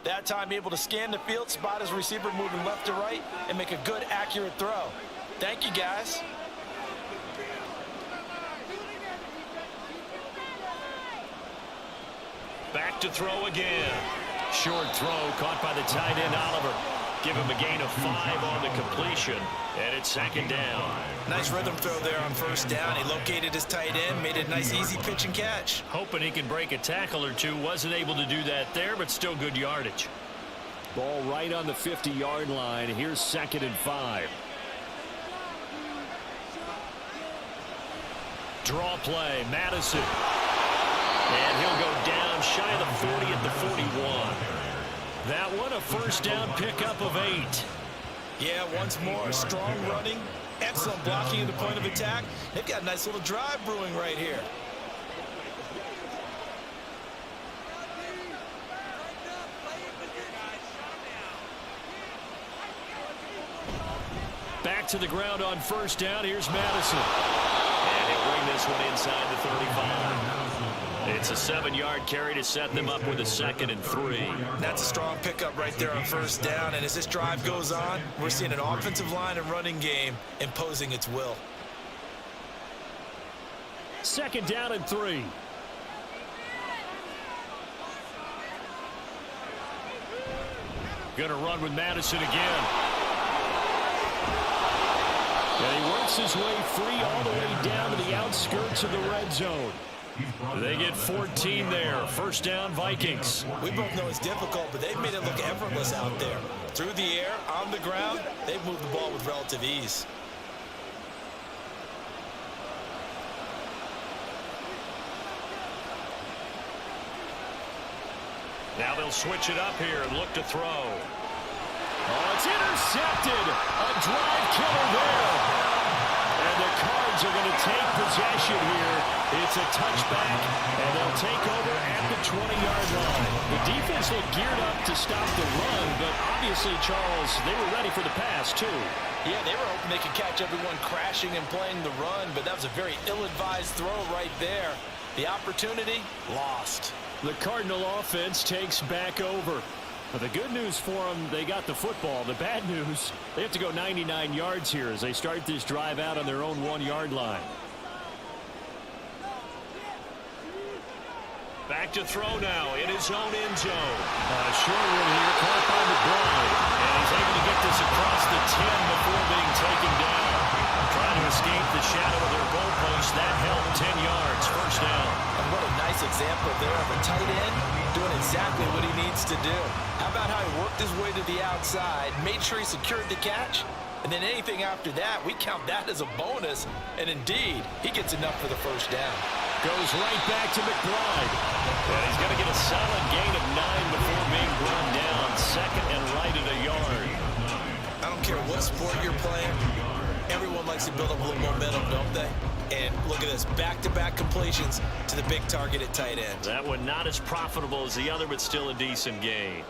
That time able to scan the field, spot his receiver moving left to right, and make a good, accurate throw. Thank you, guys. Back to throw again. Short throw caught by the tight end, Oliver. Give him a gain of 5 on the completion, and it's second down. Nice rhythm throw there on first down. He located his tight end, made it a nice, easy pitch and catch. Hoping he can break a tackle or two. Wasn't able to do that there, but still good yardage. Ball right on the 50-yard line. Here's 2nd and 5. Draw play, Madison. And he'll go down shy of the 40 at the 41. That one a first down pickup of 8. Yeah, once more, strong running, excellent blocking at the point of attack. They've got a nice little drive brewing right here. Back to the ground on first down. Here's Madison. And he'll bring this one inside the 35. It's a 7-yard carry to set them up with a 2nd and 3. That's a strong pickup right there on first down. And as this drive goes on, we're seeing an offensive line and running game imposing its will. 2nd down and 3. Gonna run with Madison again. And he works his way free all the way down to the outskirts of the red zone. They get 14 there. First down, Vikings. We both know it's difficult, but they've made it look effortless out there. Through the air, on the ground, they've moved the ball with relative ease. Now they'll switch it up here and look to throw. Oh, it's intercepted. A drive killer there. And the Cards are going to take possession here. It's a touchback, and they'll take over at the 20-yard line. The defense looked geared up to stop the run, but obviously, Charles, they were ready for the pass, too. Yeah, they were hoping they could catch everyone crashing and playing the run, but that was a very ill-advised throw right there. The opportunity, lost. The Cardinal offense takes back over. But the good news for them, they got the football. The bad news, they have to go 99 yards here as they start this drive out on their own 1-yard line. Back to throw now in his own end zone. A short one here, caught by McBride. And he's able to get this across the 10 before being taken down. Trying to escape the shadow of their goalpost. That helped 10 yards. First down. And what a nice example there of a tight end doing exactly what he needs to do. How about how he worked his way to the outside, made sure he secured the catch, and then anything after that, we count that as a bonus. And indeed, he gets enough for the first down. Goes right back to McBride. And he's going to get a solid gain of 9 before being brought down. 2nd and right at a yard. I don't care what sport you're playing. Everyone likes to build up a little momentum, don't they? And look at this, back-to-back completions to the big target at tight end. That one not as profitable as the other, but still a decent gain.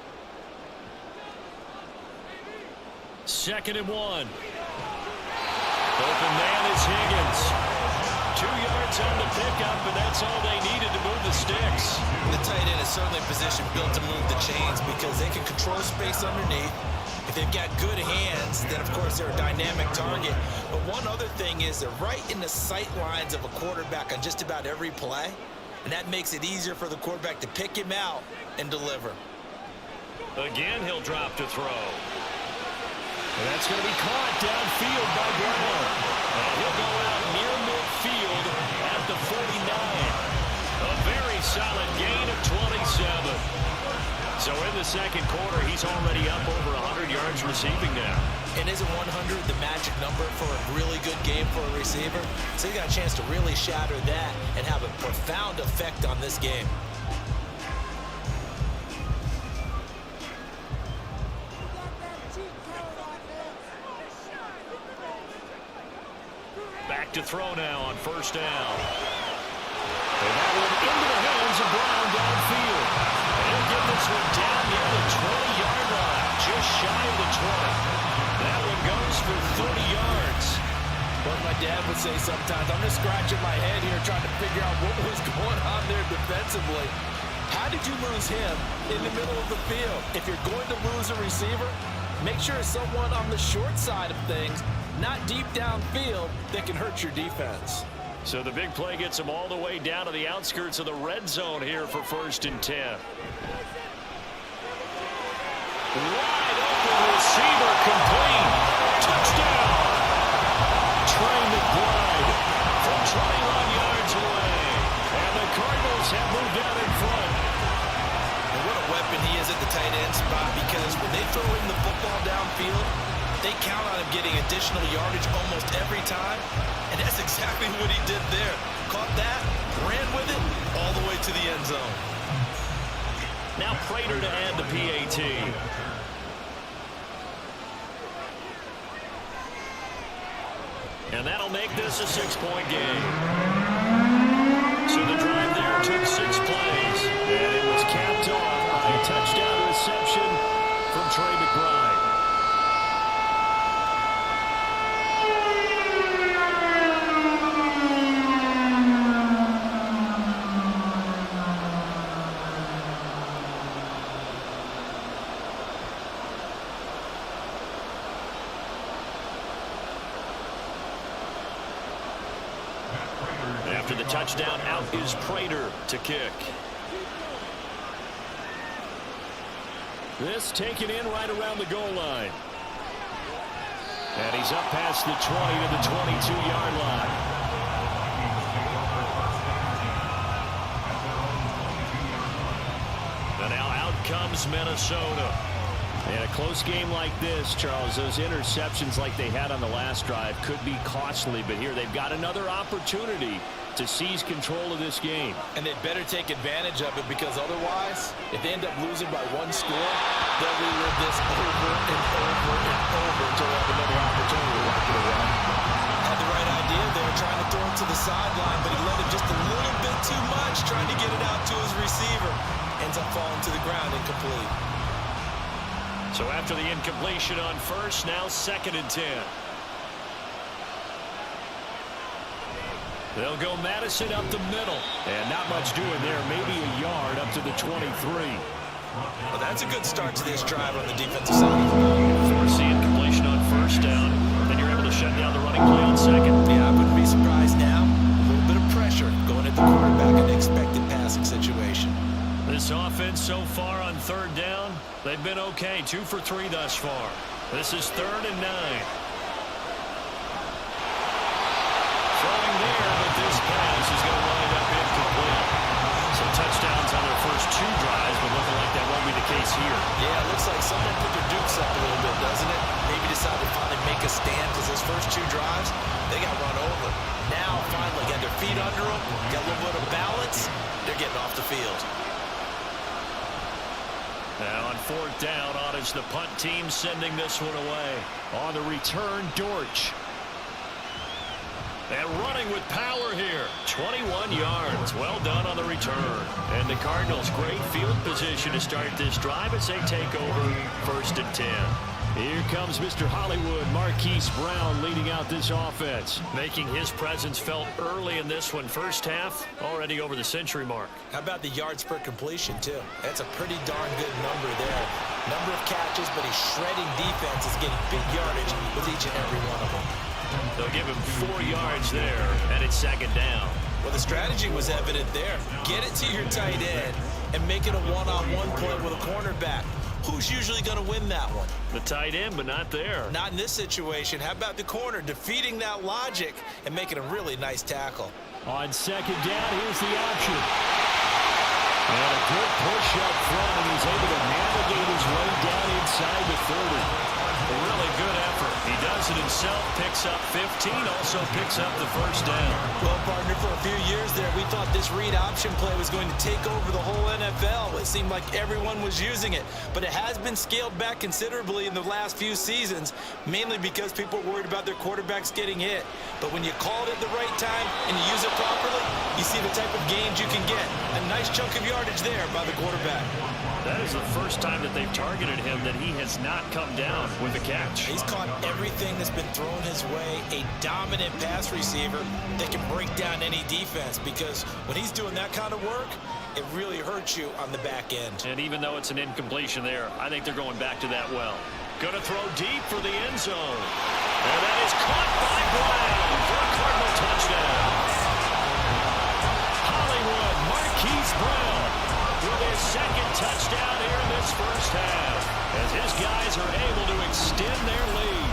2nd and 1. Open man is Higgins. 2 yards on the pickup, and that's all they needed to move the sticks. The tight end is certainly a position built to move the chains because they can control space underneath. If they've got good hands, then of course they're a dynamic target. But one other thing is they're right in the sight lines of a quarterback on just about every play. And that makes it easier for the quarterback to pick him out and deliver. Again, he'll drop to throw. And that's going to be caught downfield by Brown. And he'll go out near midfield at the 49. A very solid gain of 27. So in the second quarter, he's already up over 100 yards receiving now. And isn't 100 the magic number for a really good game for a receiver? So he got a chance to really shatter that and have a profound effect on this game. Back to throw now on first down. And that one into the hands of Brown downfield. And he'll get this one down near the 20-yard line, just shy of the 20. That one goes for 30 yards. What my dad would say sometimes, I'm just scratching my head here trying to figure out what was going on there defensively. How did you lose him in the middle of the field? If you're going to lose a receiver, make sure it's someone on the short side of things, not deep downfield, that can hurt your defense. So the big play gets him all the way down to the outskirts of the red zone here for 1st and 10. Wide open receiver, complete. Touchdown. Trey McBride from 21 yards away. And the Cardinals have moved out in front. And what a weapon he is at the tight end spot, because when they throw him the football downfield, they count on him getting additional yardage almost every time. And that's exactly what he did there. Caught that, ran with it, all the way to the end zone. Now Prater to add the PAT. And that'll make this a 6-point game. So the drive there took 6 plays. And it was capped off by a touchdown reception from Trey McBride. After the touchdown, out is Prater to kick. This taken in right around the goal line. And he's up past the 20 to the 22-yard line. And now out comes Minnesota. In a close game like this, Charles, those interceptions like they had on the last drive could be costly, but here they've got another opportunity to seize control of this game. And they'd better take advantage of it, because otherwise, if they end up losing by 1 score, they'll relive this over and over and over until they have another opportunity to lock it away. Had the right idea there, trying to throw it to the sideline, but he let it just a little bit too much, trying to get it out to his receiver. Ends up falling to the ground incomplete. So after the incompletion on first, now 2nd and 10. They'll go Madison up the middle. And not much doing there. Maybe a yard up to the 23. Well, that's a good start to this drive on the defensive side of the ball. Force the incompletion on first down. Then you're able to shut down the running play on second. Yeah, I wouldn't be surprised now. A little bit of pressure going at the quarterback in an expected passing situation. This offense so far on 3rd down, they've been okay. 2 for 3 thus far. This is 3rd and 9. Throwing there, but this pass is going to wind up incomplete. Some touchdowns on their first 2 drives, but looking like that won't be the case here. Yeah, it looks like someone put their dukes up a little bit, doesn't it? Maybe decided to finally make a stand, because those first 2 drives, they got run over. Now, finally, got their feet under them, got a little bit of balance, they're getting off the field. Now on 4th down, on is the punt team sending this one away. On the return, Dortch. And running with power here. 21 yards. Well done on the return. And the Cardinals, great field position to start this drive as they take over 1st and 10. Here comes Mr. Hollywood, Marquise Brown, leading out this offense, making his presence felt early in this one. First half, already over the century mark. How about the yards per completion, too? That's a pretty darn good number there. Number of catches, but he's shredding defenses, getting big yardage with each and every one of them. They'll give him 4 yards there, and it's 2nd down. Well, the strategy was evident there. Get it to your tight end and make it a one-on-one play with a cornerback. Who's usually going to win that one? The tight end, but not there. Not in this situation. How about the corner defeating that logic and making a really nice tackle? On 2nd down, here's the option. And a good push up front, and he's able to navigate his way down inside the 30. A really good effort. He does it himself, picks up 15, also picks up the first down. Well, partner, for a few years there, we thought this read option play was going to take over the whole NFL. It seemed like everyone was using it, but it has been scaled back considerably in the last few seasons, mainly because people were worried about their quarterbacks getting hit. But when you call it at the right time and you use it properly, you see the type of gains you can get. A nice chunk of yardage there by the quarterback. That is the first time that they've targeted him that he has not come down with a catch. He's caught everything that's been thrown his way. A dominant pass receiver that can break down any defense, because when he's doing that kind of work, it really hurts you on the back end. And even though it's an incompletion there, I think they're going back to that well. Going to throw deep for the end zone. And that is caught by Brown for a Cardinal touchdown. Hollywood Marquise Brown with his second touchdown here in this first half, as his guys are able to extend their lead.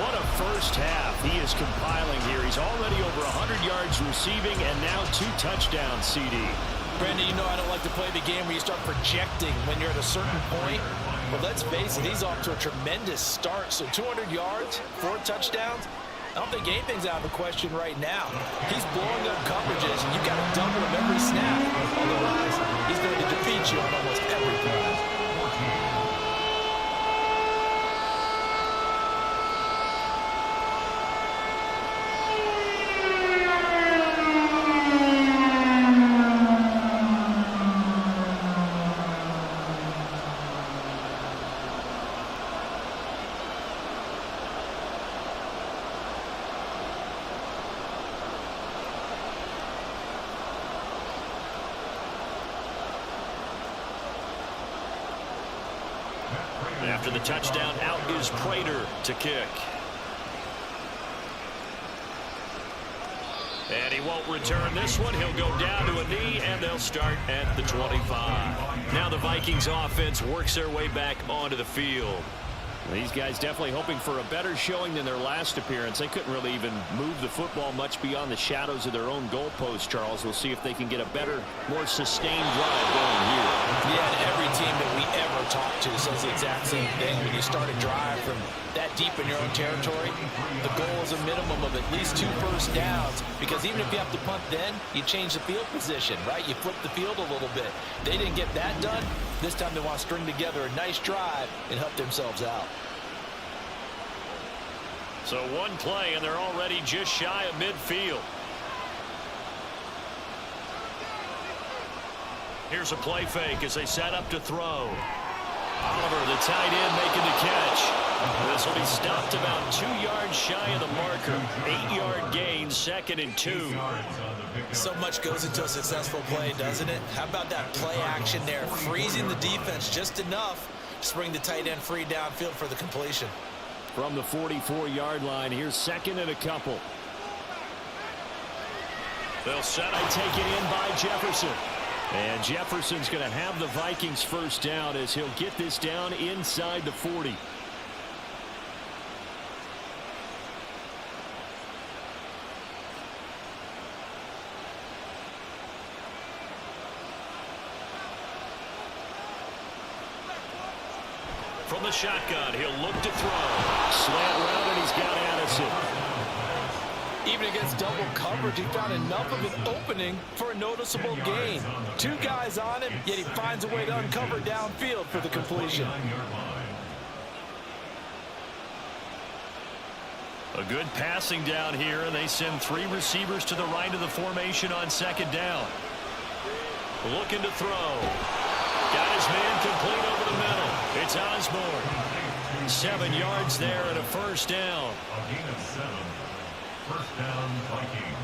What a first half he is compiling here. He's already over 100 yards receiving and now 2 touchdowns, CD. Brandon, you know I don't like to play the game where you start projecting when you're at a certain point. But let's face it, he's off to a tremendous start. So 200 yards, 4 touchdowns. I don't think anything's out of the question right now. He's blowing up coverages, and you've got to double him every snap. Otherwise, he's going to defeat you on almost every play. After the touchdown, out is Prater to kick. And he won't return this one. He'll go down to a knee, and they'll start at the 25. Now the Vikings offense works their way back onto the field. These guys definitely hoping for a better showing than their last appearance. They couldn't really even move the football much beyond the shadows of their own goalpost, Charles. We'll see if they can get a better, more sustained drive going here. Yeah, and every team that we ever talk to says the exact same thing. When you start a drive from that deep in your own territory, the goal is a minimum of at least 2 first downs, because even if you have to punt then, you change the field position, right? You flip the field a little bit. They didn't get that done. This time they want to string together a nice drive and help themselves out. So one play, and they're already just shy of midfield. Here's a play fake as they set up to throw. Oliver, the tight end, making the catch. This will be stopped about 2 yards shy of the marker. 8-yard gain, 2nd and 2. So much goes into a successful play, doesn't it? How about that play action there, freezing the defense just enough to bring the tight end free downfield for the completion. From the 44-yard line, here's 2nd and a couple. They'll set and take it in by Jefferson. And Jefferson's going to have the Vikings first down as he'll get this down inside the 40. From the shotgun, he'll look to throw. Slant route, and he's got Addison. Even against double coverage, he found enough of an opening for a noticeable gain. 2 guys on him, yet he finds a way to uncover downfield for the completion. A good passing down here, and they send 3 receivers to the right of the formation on 2nd down. Looking to throw. Got his man complete over the middle. It's Osborne. 7 yards there and a first down. A gain of 7. First down, Vikings.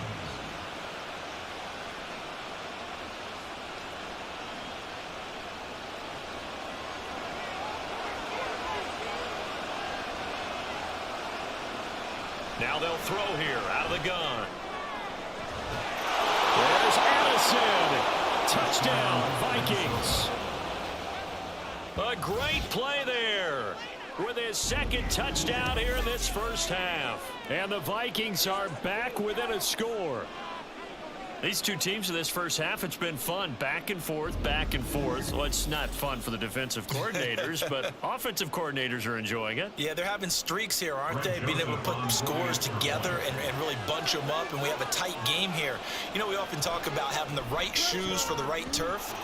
Now they'll throw here out of the gun. There's Addison. Touchdown, Vikings. A great play there with his 2nd touchdown here in this first half. And the Vikings are back within a score. These 2 teams in this first half, it's been fun. Back and forth, back and forth. Well, it's not fun for the defensive coordinators, but offensive coordinators are enjoying it. Yeah, they're having streaks here, aren't they? Being able to put scores together and really bunch them up, and we have a tight game here. You know, we often talk about having the right shoes for the right turf.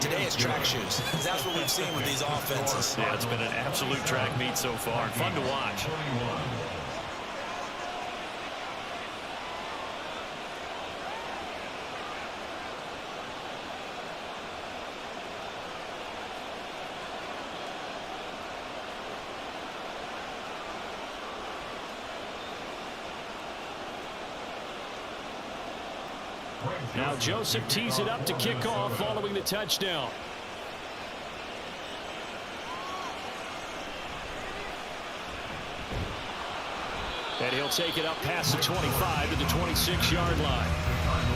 Today it's track shoes. That's what we've seen with these offenses. Yeah, it's been an absolute track meet so far. Fun to watch. Now Joseph tees it up to kick off following the touchdown. And he'll take it up past the 25 to the 26-yard line.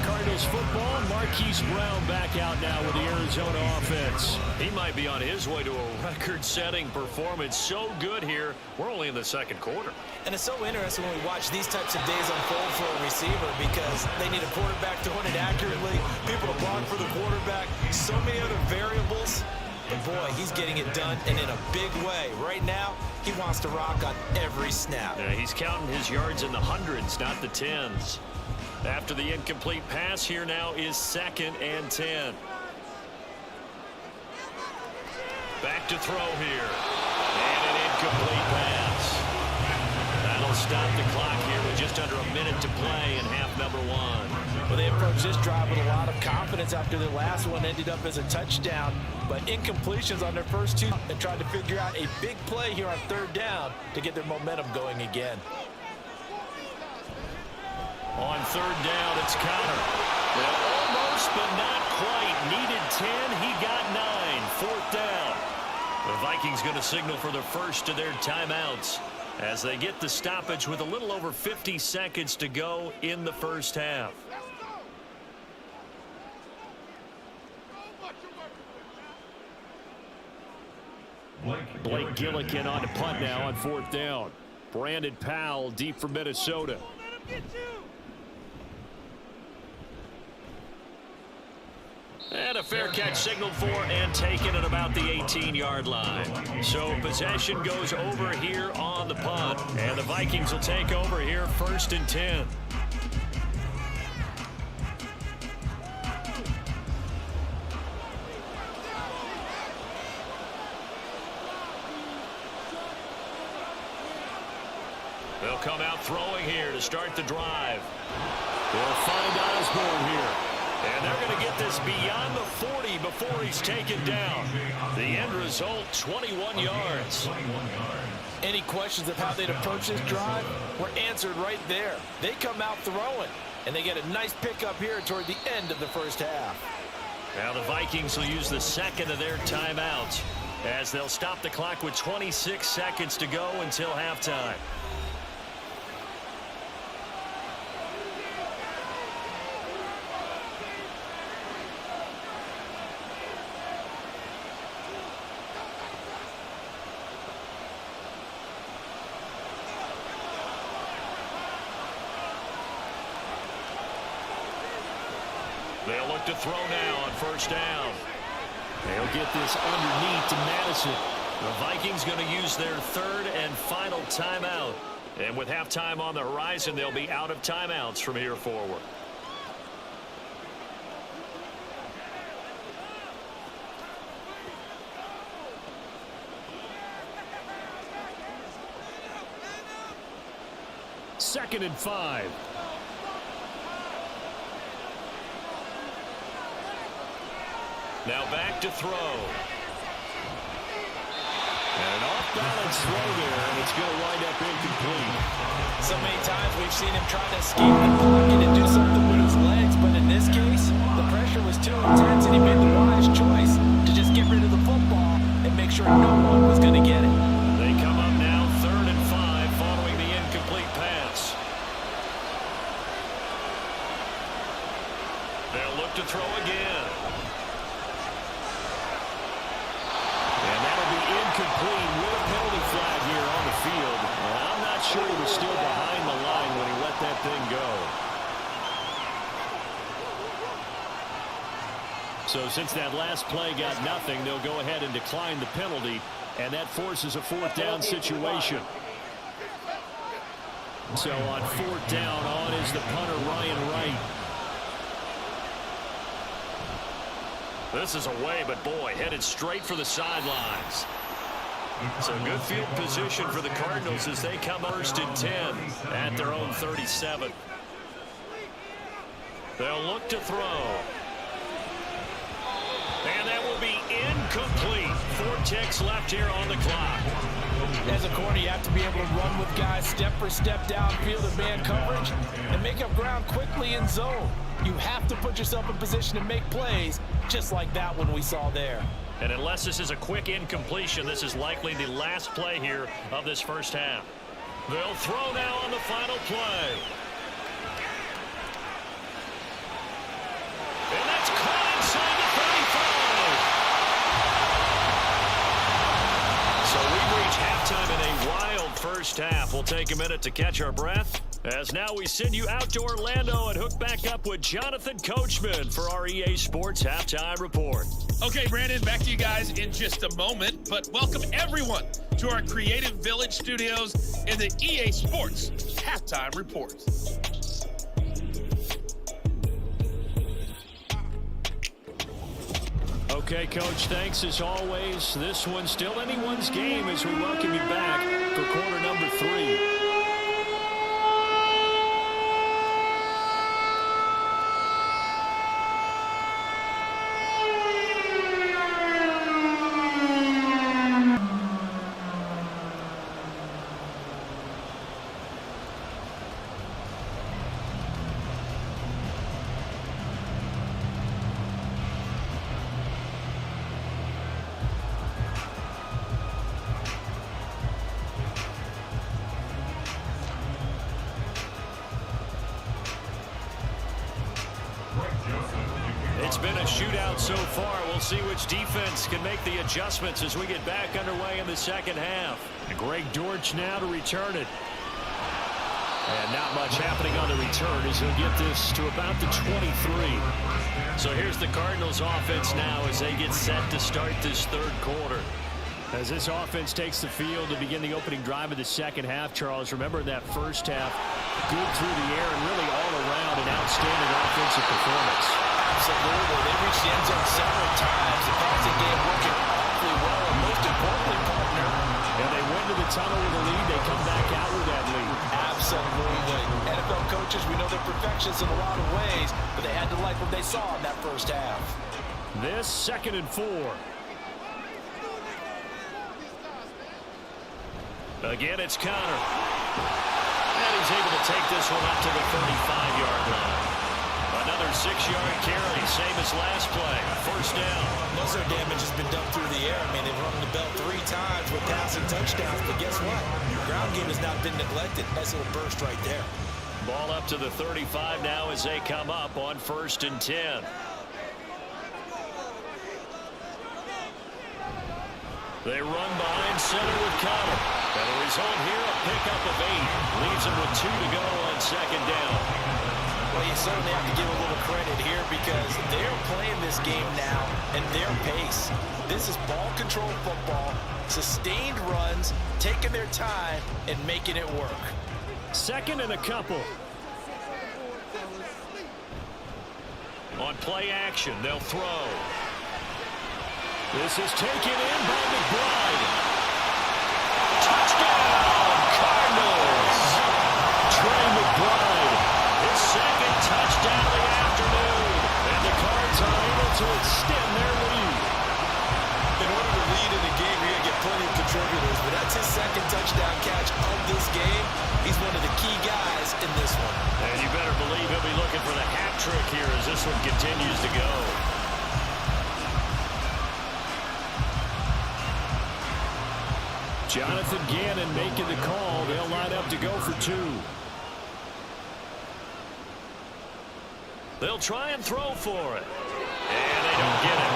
Cardinals football, Marquise Brown back out now with the Arizona offense. He might be on his way to a record-setting performance. So good here. We're only in the second quarter. And it's so interesting when we watch these types of days unfold for a receiver because they need a quarterback throwing it accurately, people to block for the quarterback, so many other variables. But boy, he's getting it done, and in a big way. Right now, he wants to rock on every snap. Yeah, he's counting his yards in the hundreds, not the tens. After the incomplete pass, here now is 2nd and 10. Back to throw here. And an incomplete pass. That'll stop the clock here with just under a minute to play in half number 1. Well, they approached this drive with a lot of confidence after their last one ended up as a touchdown. But incompletions on their first two and tried to figure out a big play here on 3rd down to get their momentum going again. On 3rd down, it's Connor. Well, almost, but not quite. Needed 10, he got 9. 4th down. The Vikings going to signal for the first of their timeouts as they get the stoppage with a little over 50 seconds to go in the first half. Blake Gillikin on to punt now on 4th down. Brandon Powell deep for Minnesota. And a fair catch signaled for and taken at about the 18-yard line. So possession goes over here on the punt. And the Vikings will take over here 1st and 10. They'll come out throwing here to start the drive. They'll find Osborne here. And they're going to get this beyond the 40 before he's taken down. The end result, 21 yards. Any questions of how they'd approach this drive were answered right there. They come out throwing, and they get a nice pickup here toward the end of the first half. Now the Vikings will use the 2nd of their timeouts as they'll stop the clock with 26 seconds to go until halftime. They'll look to throw now on 1st down. They'll get this underneath to Madison. The Vikings going to use their 3rd and final timeout. And with halftime on the horizon, they'll be out of timeouts from here forward. Second and 5. Now back to throw. And an off-balance throw there, and it's going to wind up incomplete. So many times we've seen him try to escape the pocket and do something with his legs, but in this case, the pressure was too intense, and he made the wise choice to just get rid of the football and make sure no one was going to get it. They come up now 3rd and 5 following the incomplete pass. They'll look to throw again. Complete with a penalty flag here on the field. And I'm not sure he was still behind the line when he let that thing go. So since that last play got nothing, they'll go ahead and decline the penalty, and that forces a 4th down situation. So on 4th down, on is the punter Ryan Wright. This is away, but boy, headed straight for the sidelines. So good field position for the Cardinals as they come 1st and 10 at their own 37. They'll look to throw. And that will be incomplete. complete. 4 ticks left here on the clock. As a corner, you have to be able to run with guys step for step downfield in man coverage and make up ground quickly in zone. You have to put yourself in position to make plays, just like that one we saw there. And unless this is a quick incompletion, this is likely the last play here of this first half. They'll throw now on the final play. And that's caught inside the 35. So we reach halftime in a wild first half. We'll take a minute to catch our breath, as now we send you out to Orlando and hook back up with Jonathan Coachman for our EA Sports Halftime Report. Okay, Brandon, back to you guys in just a moment, but welcome everyone to our Creative Village studios in the EA Sports Halftime Report. Okay, Coach, thanks as always. This one's still anyone's game as we welcome you back for quarter number 3. It's been a shootout so far. We'll see which defense can make the adjustments as we get back underway in the second half. And Greg Dortch now to return it. And not much happening on the return as he'll get this to about the 23. So here's the Cardinals offense now as they get set to start this third quarter. As this offense takes the field to begin the opening drive of the second half, Charles, remember in that first half, good through the air and really all around an outstanding offensive performance. Absolutely. They reached the end zone several times. The passing game working awfully well, and most importantly, partner. And they went to the tunnel with a lead. They come back out with that lead. Absolutely. NFL coaches, we know they're perfectionists in a lot of ways, but they had to like what they saw in that first half. This 2nd and 4. Again, it's Connor. And he's able to take this one up to the 35-yard line. Another 6-yard carry, same as last play. First down. Most of their damage has been done through the air. I mean, they've rung the bell 3 times with passing touchdowns, but guess what? Ground game has not been neglected. Nice little burst right there. Ball up to the 35 now as they come up on 1st and 10. They run behind center with Connor. And the result here, a pickup of 8. Leaves them with 2 to go on 2nd down. Well, you certainly have to give a little credit here because they're playing this game now at their pace. This is ball control football, sustained runs, taking their time, and making it work. 2nd and a couple. On play action, they'll throw. This is taken in by McBride. Touchdown, Cardinals! Trey McBride, his 2nd touchdown of the afternoon. And the Cards are able to extend their lead. In order to lead in a game, you're going to get plenty of contributors, but that's his 2nd touchdown catch of this game. He's one of the key guys in this one. And you better believe he'll be looking for the hat trick here as this one continues to go. Jonathan Gannon making the call. They'll line up to go for 2. They'll try and throw for it. And they don't get it.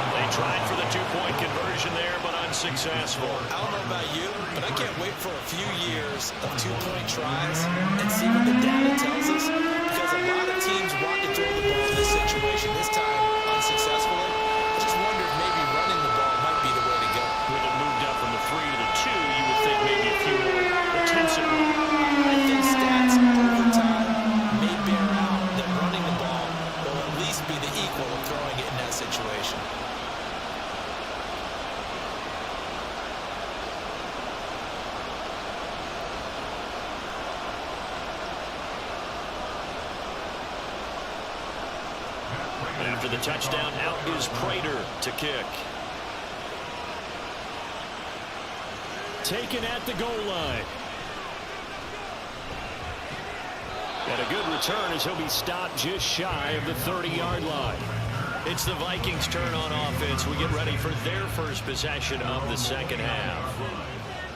They tried for the 2-point conversion there, but unsuccessful. I don't know about you, but I can't wait for a few years of 2-point tries and see what the data tells us, because a lot of teams want to throw the ball in this situation. This time, unsuccessfully. I just wonder if maybe running the ball might be the way to go. With it moved up from the 3 to the 2, you would think maybe a few more attempts at running. I think stats over time may bear out that running the ball will at least be the equal of throwing it in that situation. After the touchdown, out is Prater to kick. taken at the goal line. And a good return as he'll be stopped just shy of the 30-yard line. It's the Vikings' turn on offense. We get ready for their first possession of the second half.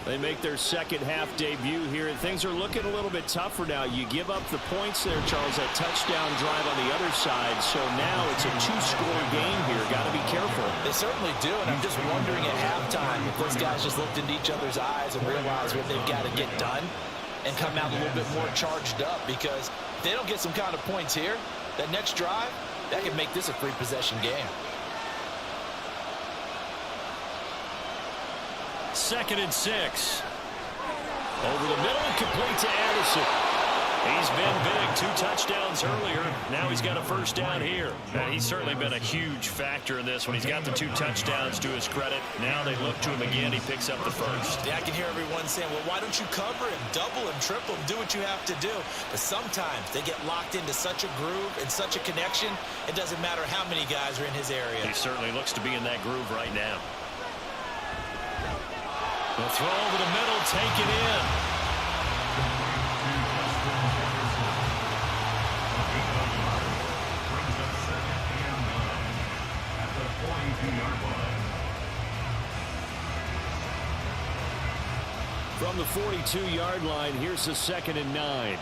They make their second half debut here, and things are looking a little bit tougher now. You give up the points there, Charles, that touchdown drive on the other side. So now it's a two-score game here. Got to be careful. They certainly do, and I'm just wondering at halftime if those guys just looked into each other's eyes and realized what they've got to get done and come out a little bit more charged up, because if they don't get some kind of points here, that next drive, that could make this a free possession game. 2nd and 6. Over the middle, complete to Addison. He's been big. 2 touchdowns earlier. Now he's got a first down here. And he's certainly been a huge factor in this when he's got the 2 touchdowns to his credit. Now they look to him again. He picks up the first. Yeah, I can hear everyone saying, well, why don't you cover him, double him, triple him, do what you have to do. But sometimes they get locked into such a groove and such a connection, it doesn't matter how many guys are in his area. He certainly looks to be in that groove right now. The throw over the middle, taken in. From the 42-yard line, here's the 2nd and 9.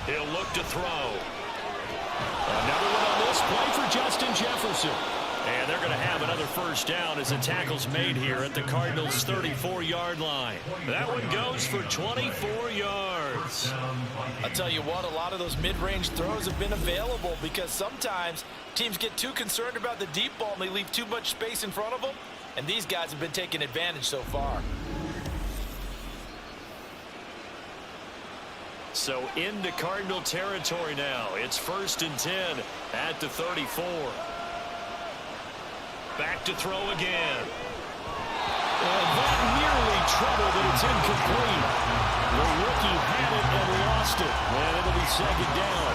He'll look to throw. Another one on this play for Justin Jefferson. And they're going to have another first down as the tackle's made here at the Cardinals' 34-yard line. That one goes for 24 yards. I'll tell you what, a lot of those mid-range throws have been available, because sometimes teams get too concerned about the deep ball and they leave too much space in front of them. And these guys have been taking advantage so far. So into Cardinal territory now. It's 1st and 10 at the 34. Back to throw again. And that nearly trouble, but it's incomplete. The rookie had it and lost it. And it'll be 2nd down.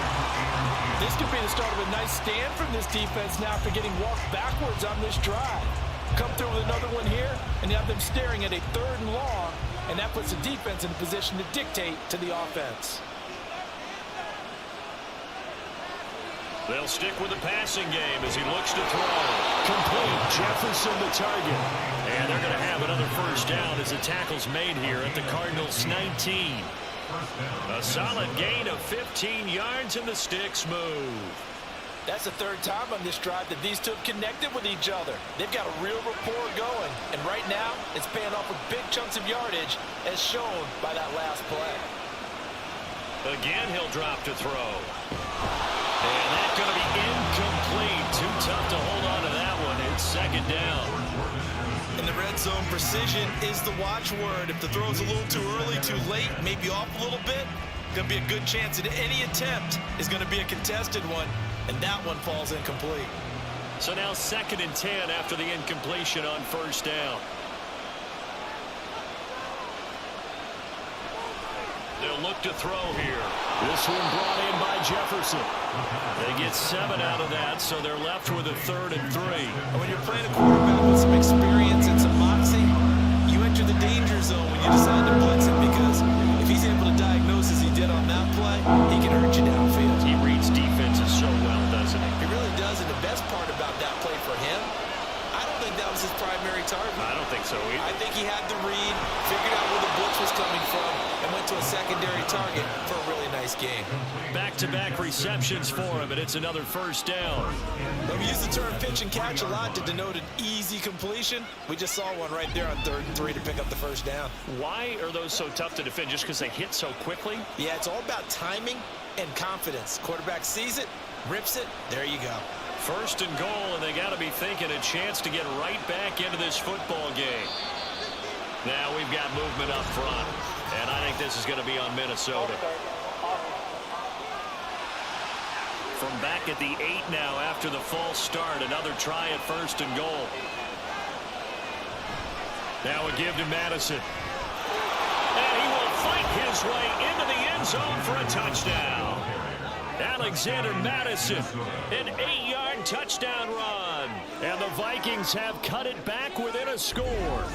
This could be the start of a nice stand from this defense now after getting walked backwards on this drive. Come through with another one here, and you have them staring at a 3rd and long, and that puts the defense in a position to dictate to the offense. They'll stick with the passing game as he looks to throw. Complete. Jefferson the target. And they're going to have another first down as the tackle's made here at the Cardinals' 19. A solid gain of 15 yards and the sticks move. That's the 3rd time on this drive that these two have connected with each other. They've got a real rapport going. And right now, it's paying off with big chunks of yardage, as shown by that last play. Again, he'll drop to throw. And that's going to be incomplete. Too tough to hold on to that one. It's 2nd down. In the red zone, precision is the watchword. If the throw's a little too early, too late, maybe off a little bit, going to be a good chance that any attempt is going to be a contested one, and that one falls incomplete. So now 2nd and 10 after the incompletion on first down. They'll look to throw here. This one brought in by Jefferson. They get 7 out of that, so they're left with a 3rd and 3. And when you're playing a quarterback with some experience and some moxie, you enter the danger zone when you decide to blitz him, because if he's able to diagnose as he did on that play, he can hurt you downfield. He reads defenses so well, doesn't he? He really does, and the best part about that play for him, I don't think that was his primary target. I don't think so either. I think he had the read, figured out where the blitz was coming from, and went to a secondary target for a really nice game. Back-to-back receptions for him, and it's another first down. But we use the term pitch and catch a lot to denote an easy completion. We just saw one right there on 3rd and 3 to pick up the first down. Why are those so tough to defend? Just because they hit so quickly? Yeah, it's all about timing and confidence. Quarterback sees it, rips it, there you go. 1st and goal, and they got to be thinking a chance to get right back into this football game. Now we've got movement up front, and I think this is going to be on Minnesota. From back at the 8 now after the false start, another try at 1st and goal. Now a give to Madison. And he will fight his way into the end zone for a touchdown. Alexander Madison, an 8-yard touchdown run. And the Vikings have cut it back within a score.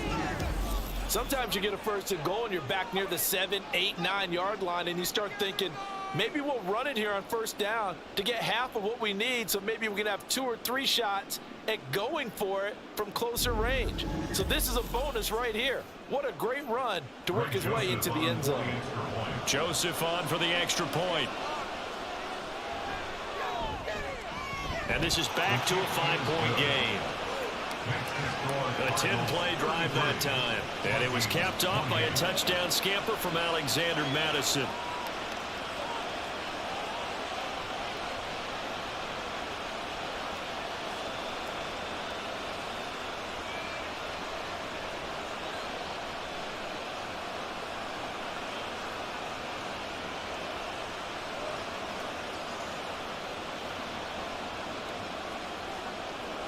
Sometimes you get a first and goal and you're back near the 7, 8, 9-yard line and you start thinking, maybe we'll run it here on first down to get half of what we need, so maybe we can have 2 or 3 shots at going for it from closer range. So this is a bonus right here. What a great run to work his way into the end zone. Joseph on for the extra point. And this is back to a 5-point game. A 10-play drive that time. And it was capped off by a touchdown scamper from Alexander Madison.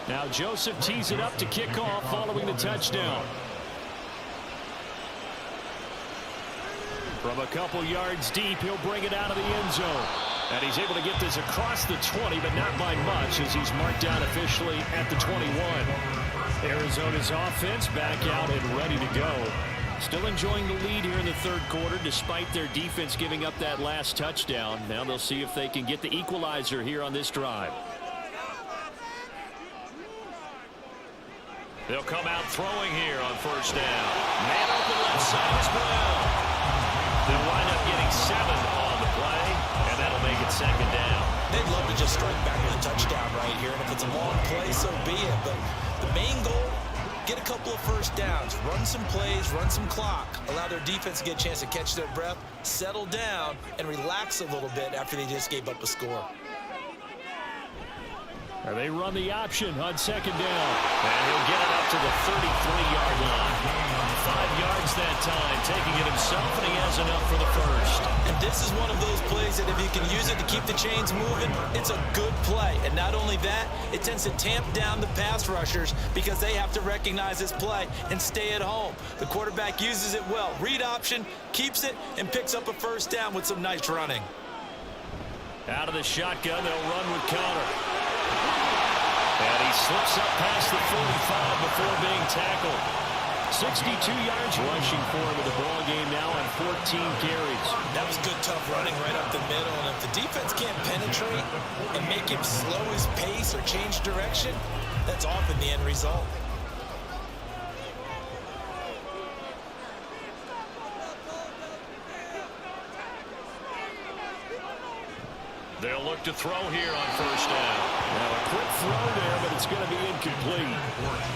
Now Joseph tees it up to kick off following the touchdown. From a couple yards deep, he'll bring it out of the end zone. And he's able to get this across the 20, but not by much, as he's marked down officially at the 21. Arizona's offense back out and ready to go. Still enjoying the lead here in the third quarter, despite their defense giving up that last touchdown. Now they'll see if they can get the equalizer here on this drive. They'll come out throwing here on first down. Man open left side is Brown. They'll wind up getting 7 on the play, and that'll make it second down. They'd love to just strike back with a touchdown right here, and if it's a long play, so be it. But the main goal, get a couple of first downs, run some plays, run some clock, allow their defense to get a chance to catch their breath, settle down, and relax a little bit after they just gave up a score. They run the option on second down. And he'll get it up to the 33-yard line. 5 yards that time, taking it himself, and he has enough for the first. And this is one of those plays that if you can use it to keep the chains moving, it's a good play. And not only that, it tends to tamp down the pass rushers because they have to recognize this play and stay at home. The quarterback uses it well. Read option, keeps it, and picks up a first down with some nice running. Out of the shotgun, they'll run with Connor. And he slips up past the 45 before being tackled. 62 yards rushing for him in the ball game now on 14 carries. That was good, tough running right up the middle. And if the defense can't penetrate and make him slow his pace or change direction, that's often the end result. They'll look to throw here on first down. Now a quick throw there, but it's going to be incomplete.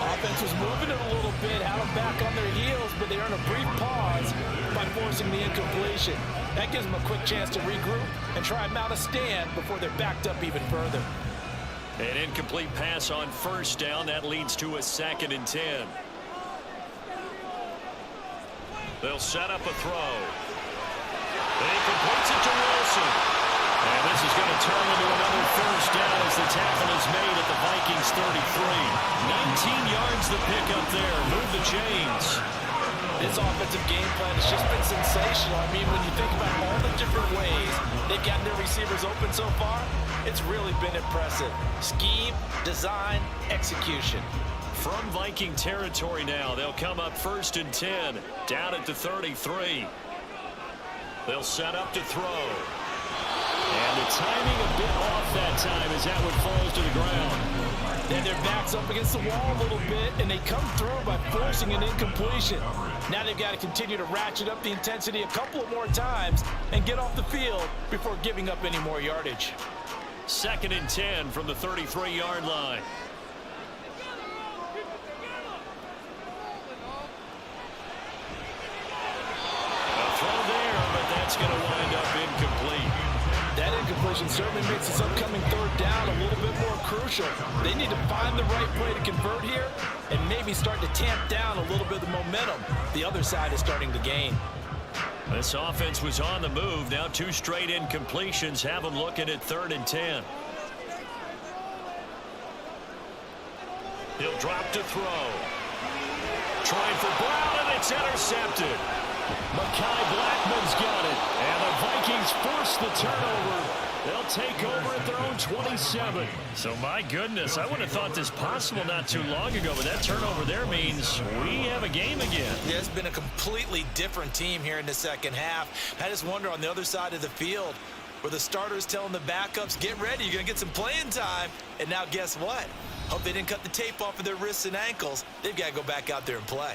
Offense was moving it a little bit, had them back on their heels, but they earned a brief pause by forcing the incompletion. That gives them a quick chance to regroup and try and mount a stand before they're backed up even further. An incomplete pass on first down. That leads to a 2nd and 10. They'll set up a throw. They completes it to Wilson. And this is going to turn into another first down as the tackle is made at the Vikings 33. 19 yards the pick up there. Move the chains. This offensive game plan has just been sensational. I mean, when you think about all the different ways they've gotten their receivers open so far, it's really been impressive. Scheme, design, execution. From Viking territory now, they'll come up 1st and 10, down at the 33. They'll set up to throw. And the timing a bit off that time as that one falls to the ground. And their backs up against the wall a little bit, and they come through by forcing an incompletion. Now they've got to continue to ratchet up the intensity a couple of more times and get off the field before giving up any more yardage. 2nd and 10 from the 33-yard line. A throw there, but that's going to wind up incomplete. That incompletion certainly makes this upcoming third down a little bit more crucial. They need to find the right play to convert here and maybe start to tamp down a little bit of the momentum the other side is starting to gain. This offense was on the move. Now 2 straight incompletions have them looking at 3rd and 10. He'll drop to throw. Trying for Brown, and it's intercepted. Mekhi Blackman's got it, and the Vikings force the turnover They'll take over at their own 27. So, my goodness, I wouldn't have thought this possible not too long ago, but that turnover there means we have a game again. Yeah, it's been a completely different team here in the second half. I just wonder on the other side of the field where the starters telling the backups, get ready, you're going to get some playing time. And now guess what? Hope they didn't cut the tape off of their wrists and ankles. They've got to go back out there and play.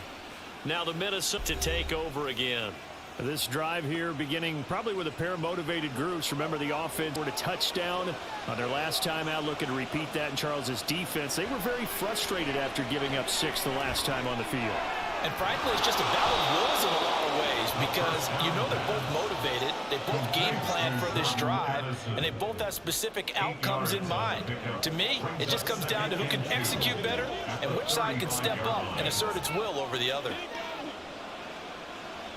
Now the Minnesota to take over again. This drive here beginning probably with a pair of motivated groups. Remember, the offense scored a touchdown on their last time out, looking to repeat that in Charles's defense. They were very frustrated after giving up 6 the last time on the field. And frankly, it's just a battle of wills in a lot of ways because you know they're both motivated. They both game plan for this drive, and they both have specific outcomes in mind. To me, it just comes down to who can execute better and which side can step up and assert its will over the other.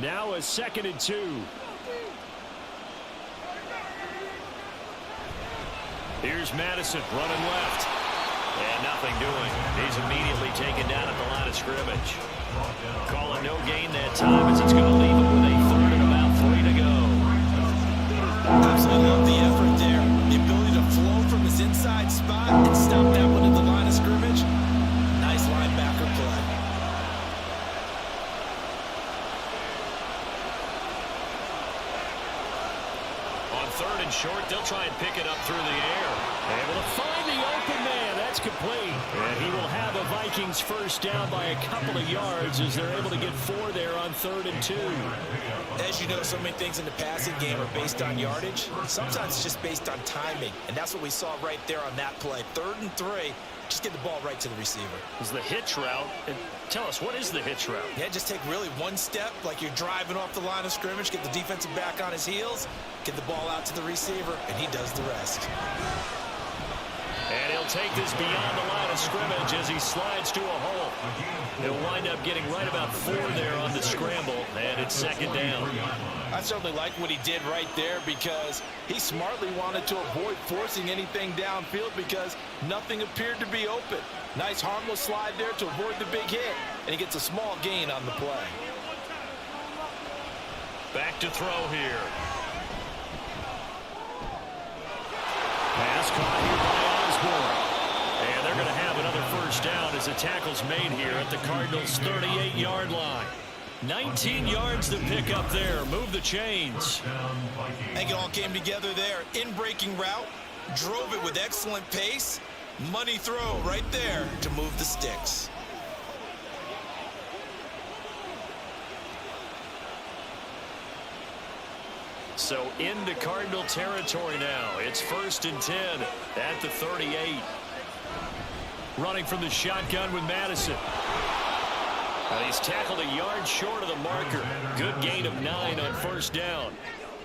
Now a 2nd and 2. Here's Madison running left. And nothing doing. He's immediately taken down at the line of scrimmage. Calling no gain that time as it's going to leave him with a 3rd and about 3 to go. Absolutely love the effort there. The ability to flow from his inside spot and stop that one at the line of scrimmage. Nice linebacker play. On 3rd and short, they'll try and pick it up through the air. Able to find the open man. That's complete. And he will have a Vikings first down by a couple of yards as they're able to get 4 there on 3rd and 2. As you know, so many things in the passing game are based on yardage. Sometimes it's just based on timing. And that's what we saw right there on that play. 3rd and 3. Just get the ball right to the receiver. Is the hitch route. And tell us, what is the hitch route? Yeah, just take really one step like you're driving off the line of scrimmage, get the defensive back on his heels, get the ball out to the receiver, and he does the rest. And he'll take this beyond the line of scrimmage as he slides to a hole. He'll wind up getting right about 4 there on the scramble, and it's 2nd down. I certainly like what he did right there because he smartly wanted to avoid forcing anything downfield because nothing appeared to be open. Nice harmless slide there to avoid the big hit, and he gets a small gain on the play. Back to throw here. Pass caught here by Osborne. And they're going to have another first down as the tackle's made here at the Cardinals' 38-yard line. 19 yards to pick up there. Move the chains. I think it all came together there. In-breaking route, drove it with excellent pace. Money throw right there to move the sticks. So into Cardinal territory now. It's 1st and 10 at the 38. Running from the shotgun with Madison. And he's tackled a yard short of the marker. Good gain of 9 on 1st down.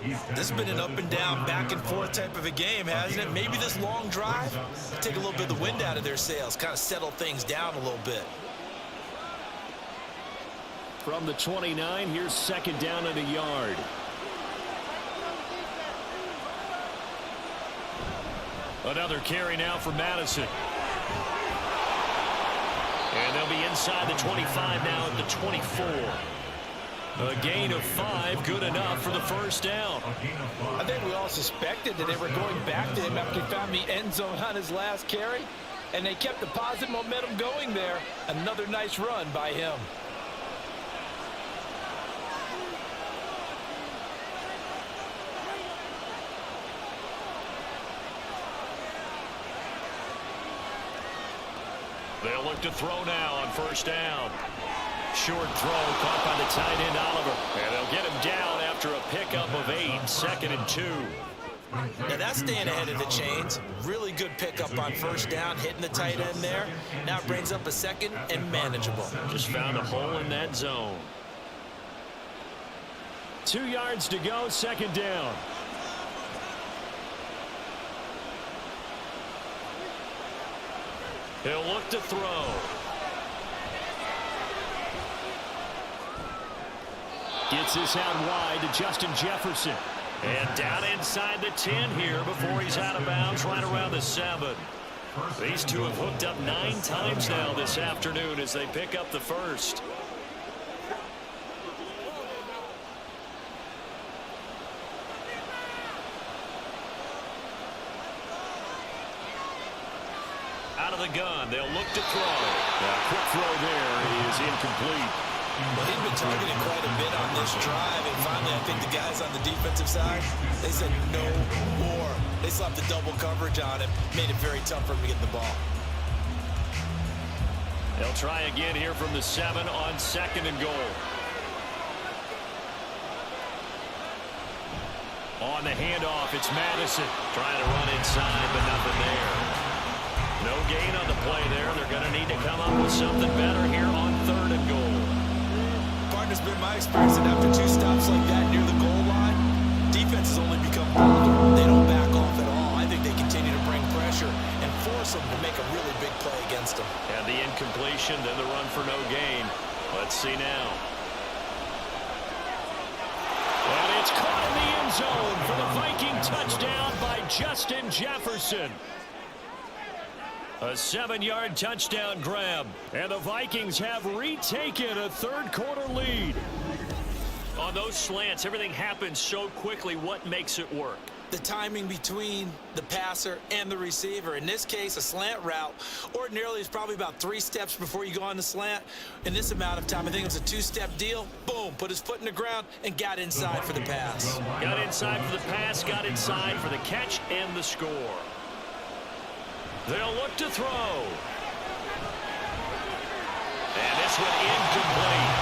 This has been an up and down, back and forth type of a game, hasn't it? Maybe this long drive take a little bit of the wind out of their sails, kind of settle things down a little bit. From the 29, here's 2nd down and a yard. Another carry now for Madison. And they'll be inside the 25 now at the 24. A gain of 5, good enough for the first down. I think we all suspected that they were going back to him after he found the end zone on his last carry, and they kept the positive momentum going there. Another nice run by him. They'll look to throw now on 1st down. Short throw caught by the tight end Oliver. And they'll get him down after a pickup of 8, 2nd and 2. Now that's staying ahead of the chains. Really good pickup on 1st down, hitting the tight end there. Now it brings up a 2nd and manageable. Just found a hole in that zone. 2 yards to go, 2nd down. He'll look to throw. Gets this out wide to Justin Jefferson. And down inside the 10 here before he's out of bounds right around the 7. These two have hooked up 9 times now this afternoon as they pick up the first. the gun. They'll look to throw. Quick throw there is incomplete. Well, he'd been targeted quite a bit on this drive, and finally I think the guys on the defensive side, they said no more. They slapped the double coverage on him, made it very tough for him to get the ball. They'll try again here from the 7 on 2nd and goal. On the handoff, it's Madison. Trying to run inside, but nothing there. No gain on the play there. They're going to need to come up with something better here on 3rd and goal. Partner's been my experience that after 2 stops like that near the goal line, defense has only become bolder. They don't back off at all. I think they continue to bring pressure and force them to make a really big play against them. And the incompletion, then the run for no gain. Let's see now. And it's caught in the end zone for the Viking touchdown by Justin Jefferson. A 7-yard touchdown grab. And the Vikings have retaken a 3rd quarter lead. On those slants, everything happens so quickly. What makes it work? The timing between the passer and the receiver. In this case, a slant route ordinarily is probably about 3 steps before you go on the slant. In this amount of time, I think it was a 2-step deal. Boom, put his foot in the ground and got inside for the pass. Got inside for the pass, got inside for the catch and the score. They'll look to throw. And this one incomplete.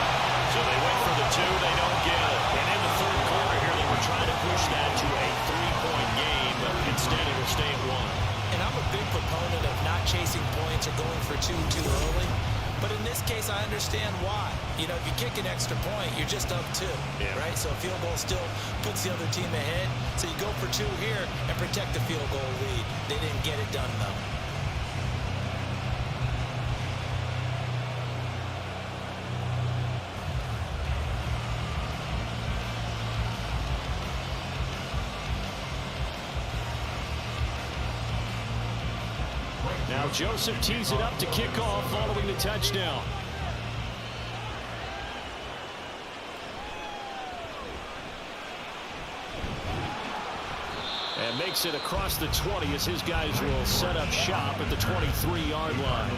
So they wait for the 2, they don't get it. And in the 3rd quarter here, they were trying to push that to a 3-point game, but instead it will stay at 1. And I'm a big proponent of not chasing points or going for 2 too early. But in this case, I understand why. You know, if you kick an extra point, you're just up 2, right? So a field goal still puts the other team ahead. So you go for 2 here and protect the field goal lead. They didn't get it done, though. Now Joseph tees it up to kick off following the touchdown. And makes it across the 20 as his guys will set up shop at the 23-yard line.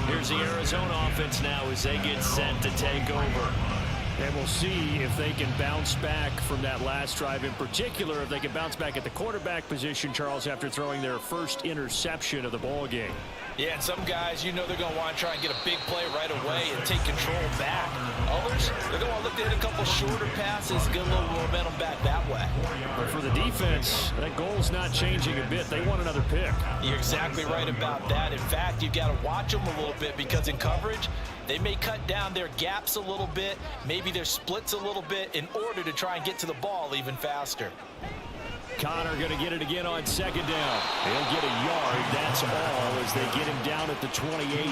Here's the Arizona offense now as they get set to take over. And we'll see if they can bounce back from that last drive, in particular if they can bounce back at the quarterback position, Charles, after throwing their first interception of the ball game. Yeah, and some guys, you know, they're going to want to try and get a big play right away and take control back. Others, they're going to look to hit a couple shorter passes, get a little momentum back that way. But for the defense, that goal's not changing a bit. They want another pick. You're exactly right about that. In fact, you've got to watch them a little bit because in coverage, they may cut down their gaps a little bit, maybe their splits a little bit in order to try and get to the ball even faster. Connor going to get it again on 2nd down. He'll get a yard. That's all as they get him down at the 28.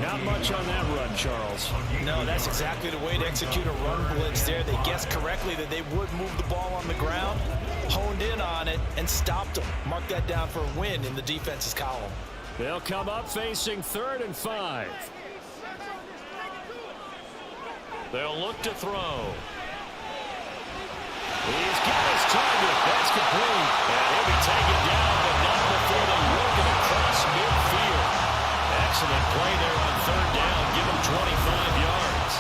Not much on that run, Charles. No, that's exactly the way to execute a run blitz there. They guessed correctly that they would move the ball on the ground, honed in on it, and stopped them. Mark that down for a win in the defense's column. They'll come up facing 3rd and 5. They'll look to throw. He's got his target. That's complete. And he'll be taken down, but not before they work it across midfield. Excellent play there on 3rd down. Give him 25 yards.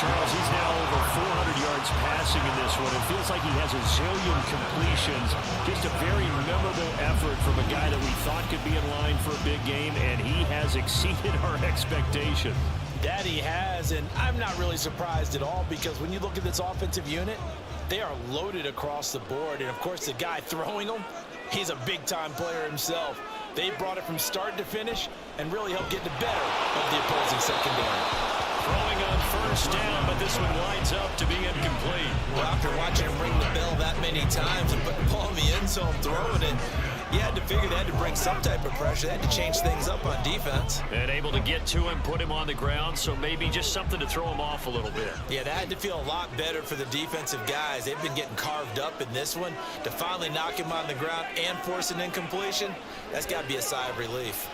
Charles, he's now over 400 yards passing in this one. It feels like he has a zillion completions. Just a very memorable effort from a guy that we thought could be in line for a big game, and he has exceeded our expectations. That he has, and I'm not really surprised at all because when you look at this offensive unit, they are loaded across the board. And, of course, the guy throwing them, he's a big-time player himself. They brought it from start to finish and really helped get the better of the opposing secondary. Throwing on 1st down, but this one winds up to be incomplete. Well, after watching him ring the bell that many times and putting the ball in the end zone, throwing it, you had to figure they had to bring some type of pressure. They had to change things up on defense. And able to get to him, put him on the ground, so maybe just something to throw him off a little bit. Yeah, that had to feel a lot better for the defensive guys. They've been getting carved up in this one. To finally knock him on the ground and force an incompletion, that's got to be a sigh of relief.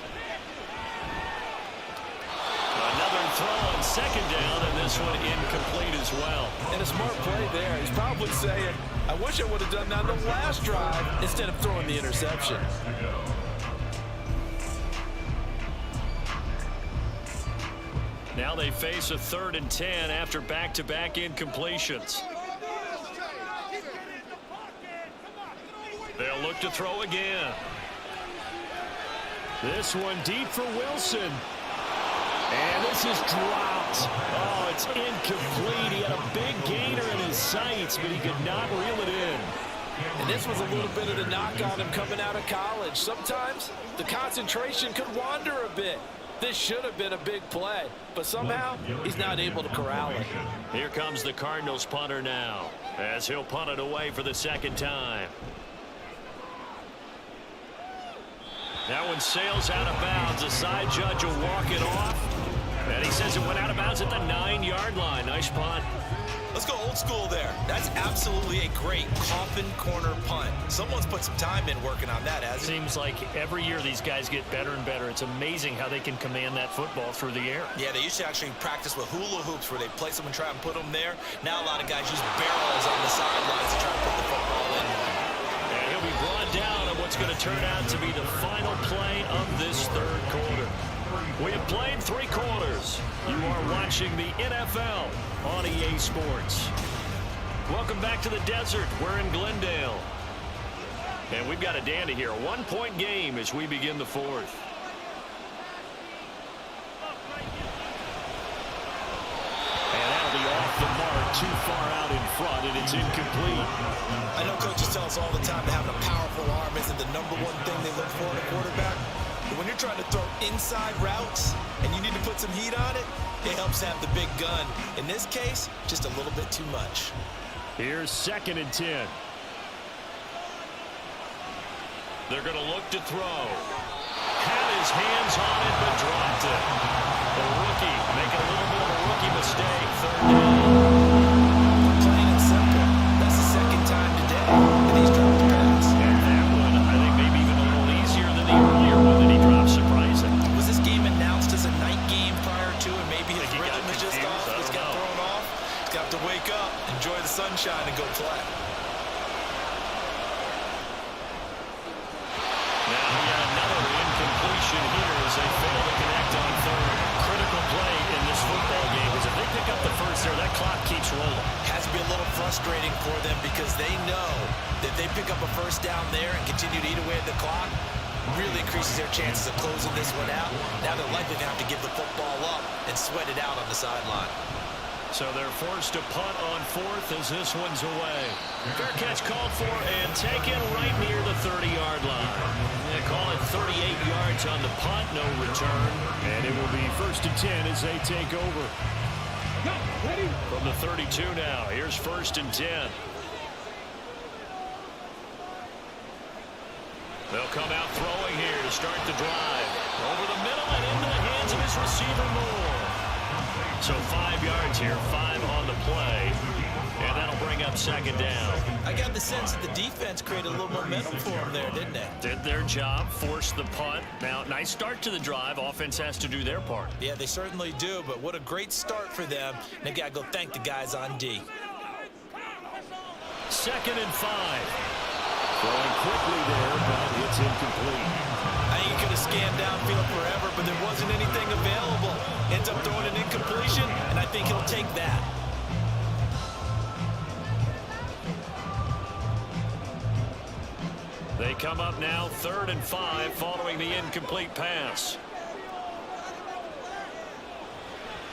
Another throw on 2nd down, and this one incomplete as well. And a smart play there. He's probably saying, I wish I would have done that on the last drive instead of throwing the interception. Now they face a 3rd and 10 after back-to-back incompletions. They'll look to throw again. This one deep for Wilson. And this is dropped. Oh, it's incomplete. He had a big gainer in his sights, but he could not reel it in. And this was a little bit of the knock on him coming out of college. Sometimes the concentration could wander a bit. This should have been a big play, but somehow he's not able to corral it. Here comes the Cardinals punter now, as he'll punt it away for the 2nd time. That one sails out of bounds. The side judge will walk it off. And he says it went out of bounds at the 9-yard line. Nice punt. Let's go old school there. That's absolutely a great coffin corner punt. Someone's put some time in working on that, hasn't it? Seems like every year these guys get better and better. It's amazing how they can command that football through the air. Yeah, they used to actually practice with hula hoops where they place them and try and put them there. Now a lot of guys use barrels on the sidelines to try to put the football in. And he'll be brought down on what's going to turn out to be the final play of this 3rd quarter. We have played 3 quarters. You are watching the NFL on EA Sports. Welcome back to the desert. We're in Glendale. And we've got a dandy here. A 1-point game as we begin the 4th. And that'll be off the mark, too far out in front, and it's incomplete. I know coaches tell us all the time that having a powerful arm isn't the #1 thing they look for in a quarterback. But when you're trying to throw inside routes and you need to put some heat on it, it helps have the big gun. In this case, just a little bit too much. Here's 2nd and 10. They're going to look to throw. Had his hands on it, but dropped it. The rookie making a little bit of a rookie mistake. 3rd down. Plain and simple. That's the 2nd time today that he's dropped the pass. And that one, I think, maybe even a little easier than the earlier one that he dropped, surprising. Was this game announced as a night game prior to, and maybe his He got rhythm is just confused. off? He's got thrown off. He's got to wake up, enjoy the sunshine, and go play. Now yet another incompletion here as they fail to connect on 3rd. Critical play in this football game is if they pick up the 1st there, that clock keeps rolling. Has to be a little frustrating for them because they know that if they pick up a 1st down there and continue to eat away at the clock, really increases their chances of closing this one out. Now they're likely to have to give the football up and sweat it out on the sideline. So they're forced to punt on 4th as this one's away. Fair catch called for and taken right near the 30-yard line. They call it 38 yards on the punt, no return. And it will be 1st and 10 as they take over. From the 32 now, here's 1st and 10. They'll come out throwing here to start the drive. Over the middle and into the hands of his receiver Moore. So 5 yards here, 5 on the play. And that'll bring up 2nd down. I got the sense that the defense created a little momentum for them there, didn't they? Did their job, forced the punt. Now, nice start to the drive. Offense has to do their part. Yeah, they certainly do, but what a great start for them. And they got to go thank the guys on D. 2nd and 5. Throwing quickly there, but it's incomplete. I think he could have scanned downfield forever, but there wasn't anything available. Ends up throwing an incompletion, and I think he'll take that. They come up now 3rd and 5 following the incomplete pass.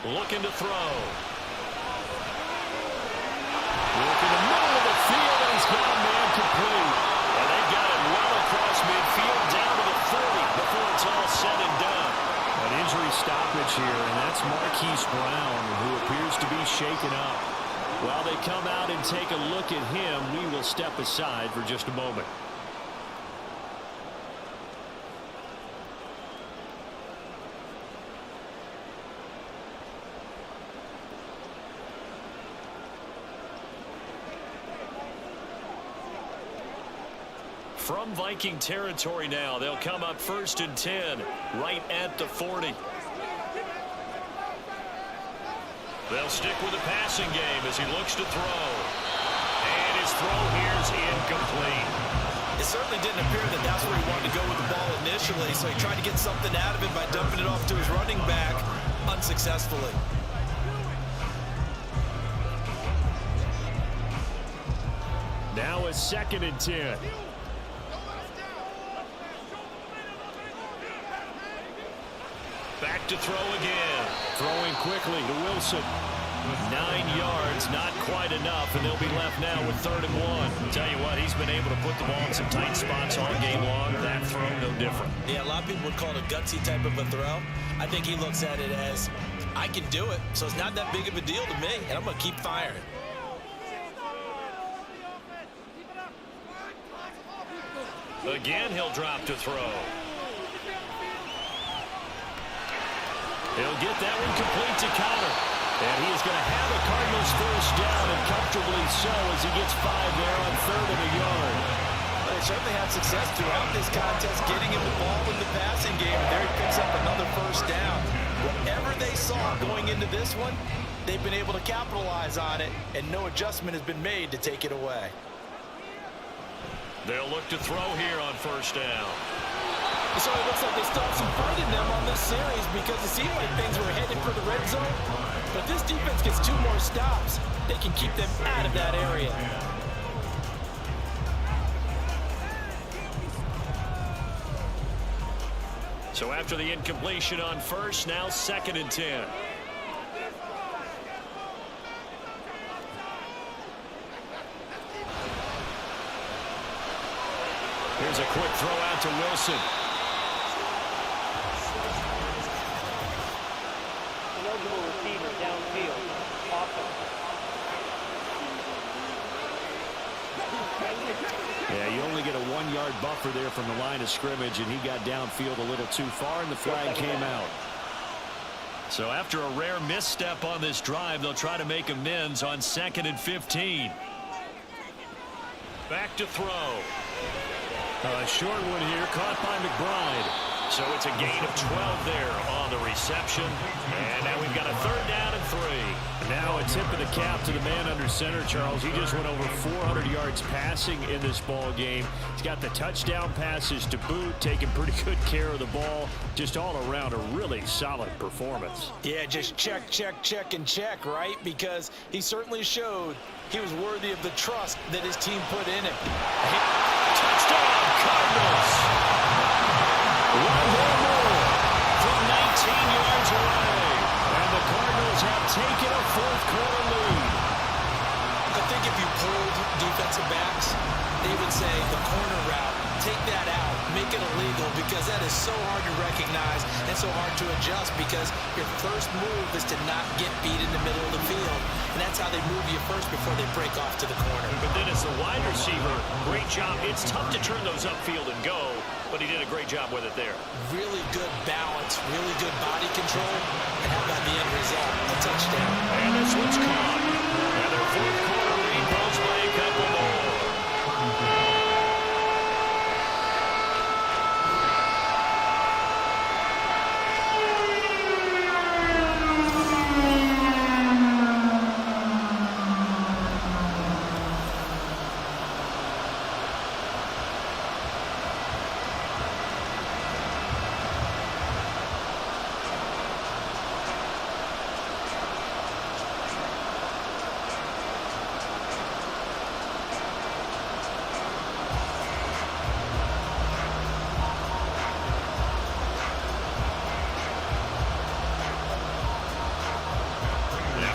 Looking to throw. Look in the middle of the field, and he's got a man complete. And they got it well across midfield down to the 30 before it's all said and done. An injury stoppage here, and that's Marquise Brown, who appears to be shaken up. While they come out and take a look at him, we will step aside for just a moment. From Viking territory now, they'll come up 1st and 10, right at the 40. They'll stick with the passing game as he looks to throw. And his throw here's incomplete. It certainly didn't appear that that's where he wanted to go with the ball initially, so he tried to get something out of it by dumping it off to his running back. unsuccessfully. Now it's 2nd and 10. Back to throw again. Throwing quickly to Wilson. 9 yards, not quite enough, and they'll be left now with 3rd and 1. Tell you what, he's been able to put the ball in some tight spots all game long. That throw, no different. Yeah, a lot of people would call it a gutsy type of a throw. I think he looks at it as, I can do it, so it's not that big of a deal to me, and I'm going to keep firing. Again, he'll drop to throw. He'll get that one complete to counter. And he is going to have a Cardinals 1st down, and comfortably so, as he gets 5 there on 3rd and a yard. Well, they certainly had success throughout this contest, getting him the ball in the passing game, and there he picks up another 1st down. Whatever they saw going into this one, they've been able to capitalize on it, and no adjustment has been made to take it away. They'll look to throw here on 1st down. So it looks like they still have some fight in them on this series, because it seemed like things were headed for the red zone. But this defense gets 2 more stops. They can keep them out of that area. So after the incompletion on 1st, now 2nd and 10. Here's a quick throw out to Wilson. Eligible receiver downfield. Awesome. Yeah, you only get a 1-yard buffer there from the line of scrimmage, and he got downfield a little too far, and the flag came out. So after a rare misstep on this drive, they'll try to make amends on 2nd and 15. Back to throw. A short one here, caught by McBride. So it's a gain of 12 there on the reception. And now we've got a 3rd down and 3. Now a tip of the cap to the man under center, Charles. He just went over 400 yards passing in this ball game. He's got the touchdown passes to boot, taking pretty good care of the ball. Just all around a really solid performance. Yeah, just check, check, check, and check, right? Because he certainly showed he was worthy of the trust that his team put in him. Touchdown, Cardinals. One more From 19 yards away. and the Cardinals have taken a 4th quarter lead. I think if you pulled defensive backs, they would say the corner route, take that out, make it illegal, because that is so hard to recognize and so hard to adjust, because your first move is to not get beat in the middle of the field, and that's how they move you first before they break off to the corner. But then as the wide receiver, great job. It's tough to turn those upfield and go, but he did a great job with it there. Really good balance, really good body control, and how about the end result? A touchdown. And this one's caught. And their 4th quarter lead goes by a couple more.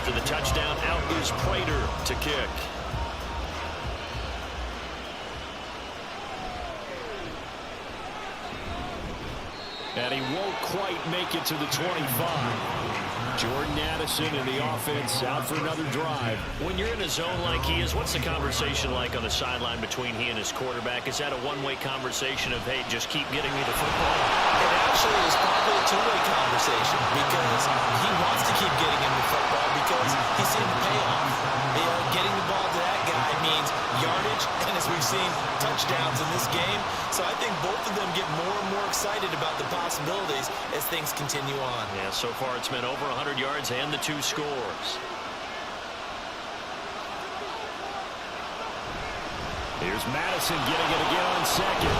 After the touchdown, out is Prater to kick. And he won't quite make it to the 25. Jordan Addison and the offense out for another drive. When you're in a zone like he is, what's the conversation like on the sideline between he and his quarterback? Is that a one-way conversation of, hey, just keep getting me the football? It actually is probably a 2-way conversation, because he wants to keep getting him the football because he's seeing the payoff. You know, getting the ball to that guy means yardage, and as we've seen, touchdowns in this game. So I think both of them get more and more excited about the possibilities as things continue on. Yeah, so far it's been over 100 yards and the 2 scores. Here's Madison getting it again on 2nd.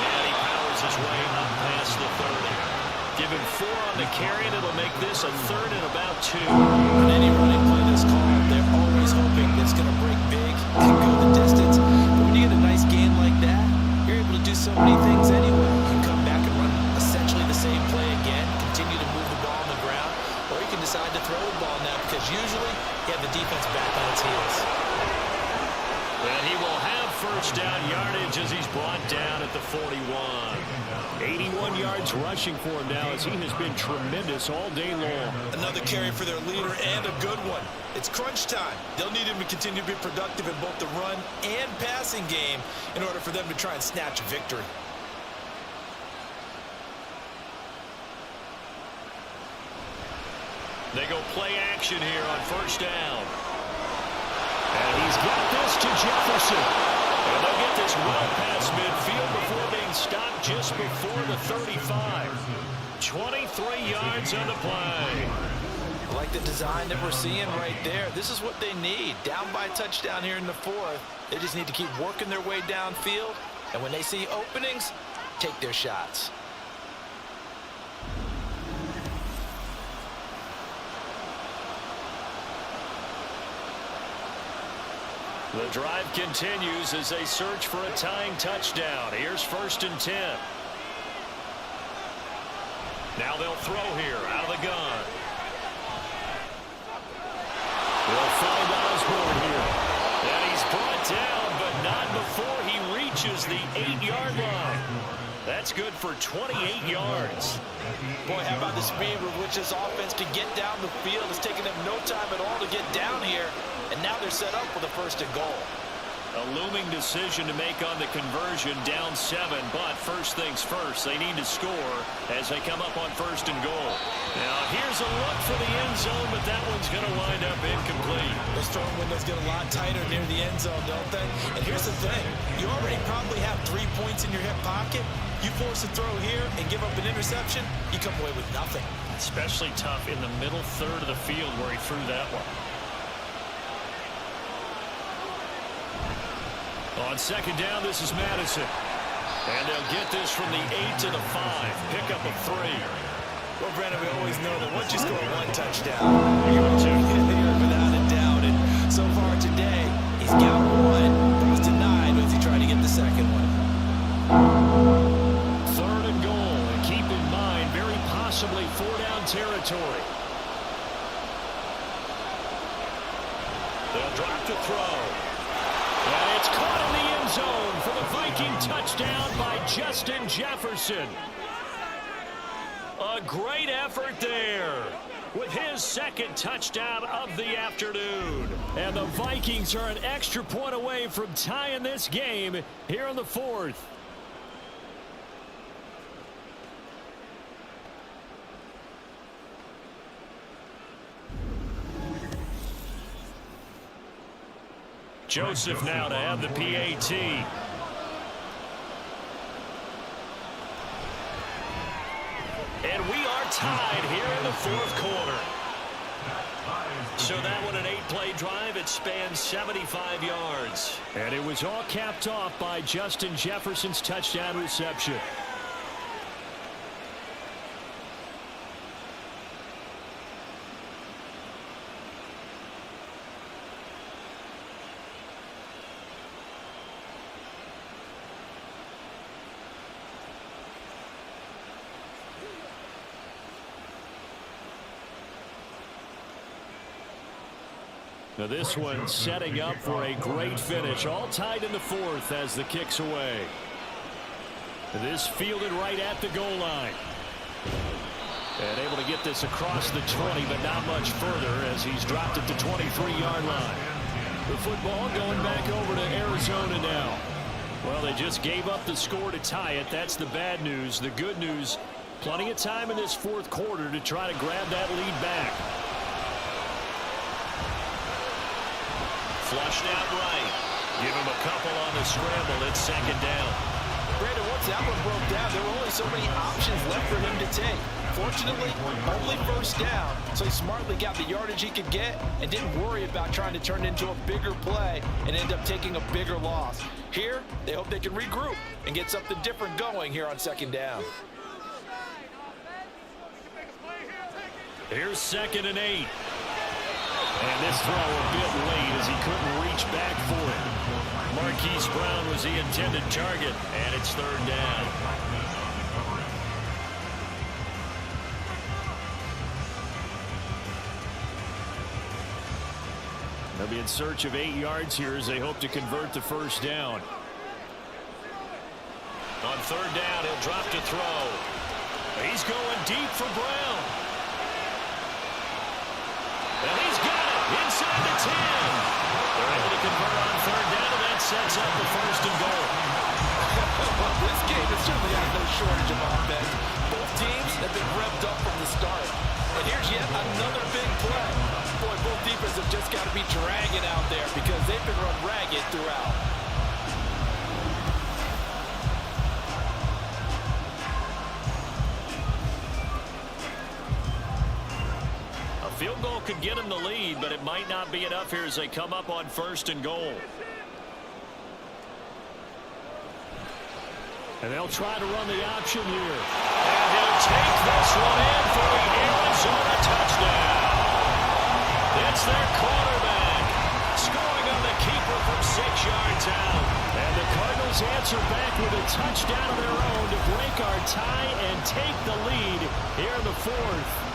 And he powers his way up past the 30. Give him 4 on the carry, and it'll make this a 3rd and about 2. On any running play that's called, they're always hoping that it's going to break big and go the distance. But when you get a nice game like that, you're able to do so many things anyway. You can come back and run essentially the same play again, continue to move the ball on the ground, or you can decide to throw the ball now because usually you have the defense back on its heels. And he will have first down yardage as he's brought down at the 41. 81 yards rushing for him now as he has been tremendous all day long. Another carry for their leader and a good one. It's crunch time. They'll need him to continue to be productive in both the run and passing game in order for them to try and snatch a victory. They go play action here on first down. And he's got this to Jefferson. And they'll get this well past midfield before being stopped just before the 35. 23 yards on the play. I like the design that we're seeing right there. This is what they need. Down by a touchdown here in the 4th. They just need to keep working their way downfield. And when they see openings, take their shots. The drive continues as they search for a tying touchdown. Here's 1st and 10. Now they'll throw here out of the gun. They'll find Osborne here. And he's brought down, but not before he reaches the 8-yard line. That's good for 28 yards. Boy, how about the speed with which this offense can get down the field? It's taken them no time at all to get down here. And now they're set up with a 1st and goal. A looming decision to make on the conversion, down 7, but first things first, they need to score as they come up on 1st and goal. Now here's a look for the end zone, but that one's going to wind up incomplete. Those throwing windows get a lot tighter near the end zone, don't they? And here's the thing. You already probably have 3 points in your hip pocket. You force a throw here and give up an interception, you come away with nothing. Especially tough in the middle 3rd of the field where he threw that one. On 2nd down, this is Madison. And they'll get this from the 8 to the 5. Pick up a 3. Well, Brandon, we always know that once you score 1 touchdown, you're going to without a doubt. And so far today, he's got 1. But was denied as he tried to get the 2nd one. 3rd and goal. And keep in mind, very possibly 4-down territory. They'll drop the throw. And it's caught in the end zone for the Viking touchdown by Justin Jefferson. A great effort there with his 2nd touchdown of the afternoon. And the Vikings are an extra point away from tying this game here in the 4th. Joseph now to have the PAT. And we are tied here in the 4th quarter. So that one, an 8-play drive. It spans 75 yards. And it was all capped off by Justin Jefferson's touchdown reception. Now this one setting up for a great finish. All tied in the 4th as the kick's away. This fielded right at the goal line. And able to get this across the 20, but not much further as he's dropped at the 23-yard line. The football going back over to Arizona now. Well, they just gave up the score to tie it. That's the bad news. The good news, plenty of time in this 4th quarter to try to grab that lead back. Flushed out right. Give him a couple on the scramble. It's 2nd down. Brandon, once that one broke down, there were only so many options left for him to take. Fortunately, only 1st down, so he smartly got the yardage he could get and didn't worry about trying to turn it into a bigger play and end up taking a bigger loss. Here, they hope they can regroup and get something different going here on 2nd down. Here's 2nd and 8. And this throw a bit late as he couldn't reach back for it. Marquise Brown was the intended target, and it's 3rd down. They'll be in search of 8 yards here as they hope to convert the 1st down. On 3rd down, he'll drop to throw. He's going deep for Brown. And he's got it inside the 10. They're able to convert on 3rd down, and that sets up the 1st and goal. This game has certainly had no shortage of offense. Both teams have been revved up from the start. And here's yet another big play. Boy, both defenses have just got to be dragging out there because they've been run ragged throughout. A field goal could get them the lead, but it might not be enough here as they come up on 1st and goal. And they'll try to run the option here. And he'll take this one in for the Arizona touchdown. It's their quarterback scoring on the keeper from 6 yards out. And the Cardinals answer back with a touchdown of their own to break our tie and take the lead here in the 4th.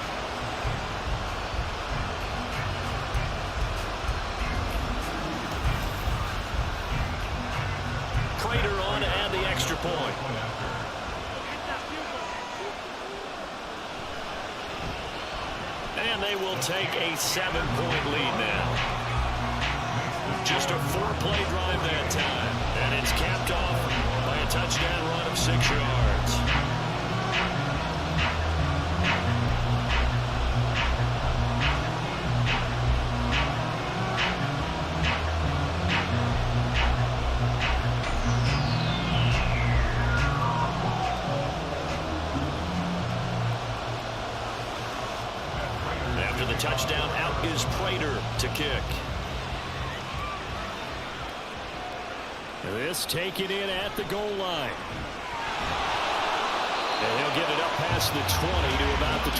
Prater on to add the extra point. And they will take a 7-point lead now. Just a 4-play drive that time. And it's capped off by a touchdown run of 6 yards. Touchdown, out is Prater to kick. This taken in at the goal line. And he'll get it up past the 20 to about the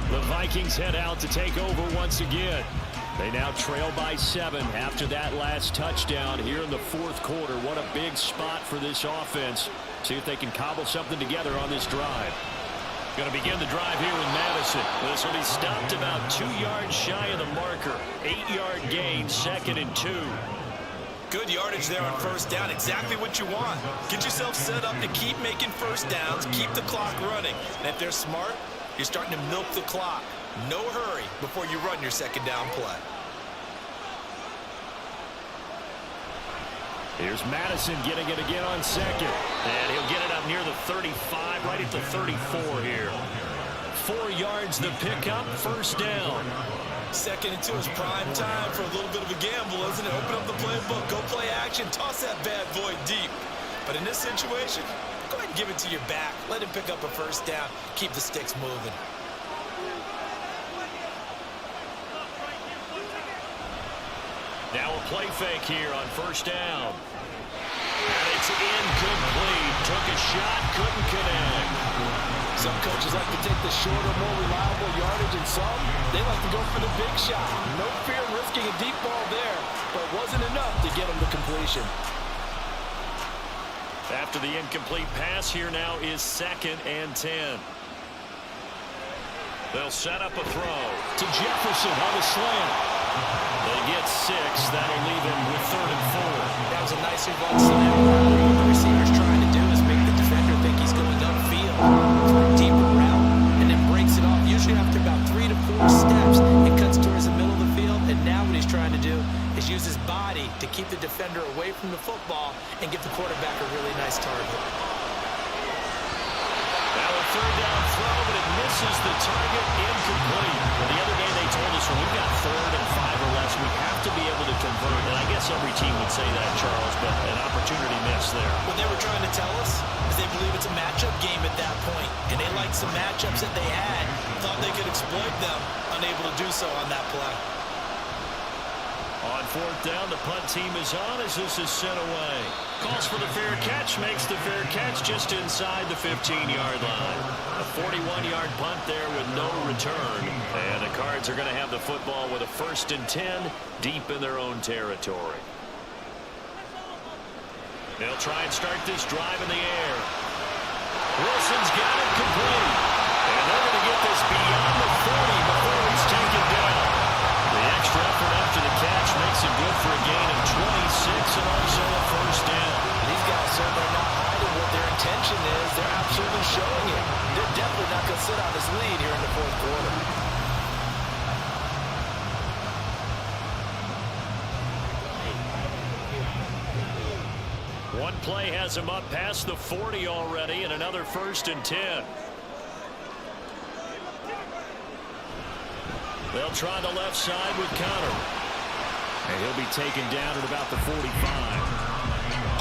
22. The Vikings head out to take over once again. They now trail by 7 after that last touchdown here in the 4th quarter. What a big spot for this offense. See if they can cobble something together on this drive. Going to begin the drive here with Madison. This will be stopped about 2 yards shy of the marker. 8-yard gain, 2nd and 2. Good yardage there on 1st down. Exactly what you want. Get yourself set up to keep making 1st downs, keep the clock running. And if they're smart, you're starting to milk the clock. No hurry before you run your 2nd down play. Here's Madison getting it again on 2nd. And he'll get it up near the 35, right at the 34 here. 4 yards the pickup, 1st down. 2nd and 2 is prime time for a little bit of a gamble, isn't it? Open up the playbook, go play action, toss that bad boy deep. But in this situation, go ahead and give it to your back. Let him pick up a 1st down, keep the sticks moving. Now a play fake here on 1st down. And it's incomplete. Took a shot, couldn't connect. Some coaches like to take the shorter, more reliable yardage, and some, they like to go for the big shot. No fear risking a deep ball there, but it wasn't enough to get them to completion. After the incomplete pass, here now is 2nd and 10. They'll set up a throw to Jefferson on the slant. They get 6. That'll leave him with 3rd and 4. That was a nice run slant. What the receiver's trying to do is make the defender think he's going upfield for a deeper route, and then breaks it off. Usually after about 3 to 4 steps, it cuts towards the middle of the field, and now what he's trying to do is use his body to keep the defender away from the football and give the quarterback a really nice target. Now a 3rd down throw, but it misses the target, incomplete. Well, the other day they told us when we've got 3rd and 5 or less, we have to be able to convert. And I guess every team would say that, Charles, but an opportunity missed there. What they were trying to tell us is they believe it's a matchup game at that point, and they liked some matchups that they had, thought they could exploit them, unable to do so on that play. On fourth down. The punt team is on as this is sent away. Calls for the fair catch, makes the fair catch just inside the 15-yard line. A 41-yard punt there with no return. And the Cards are going to have the football with a 1st and 10 deep in their own territory. They'll try and start this drive in the air. Wilson's got it complete. And they're going to get this beyond the 40 before it's taken down. The extra effort after the catch makes it good for a gain of 26 and also a 1st down. These guys certainly not hiding what their intention is. They're absolutely showing it. They're definitely not going to sit on this lead here in the 4th quarter. One play has him up past the 40 already and another 1st and 10. They'll try the left side with Connor. And he'll be taken down at about the 45.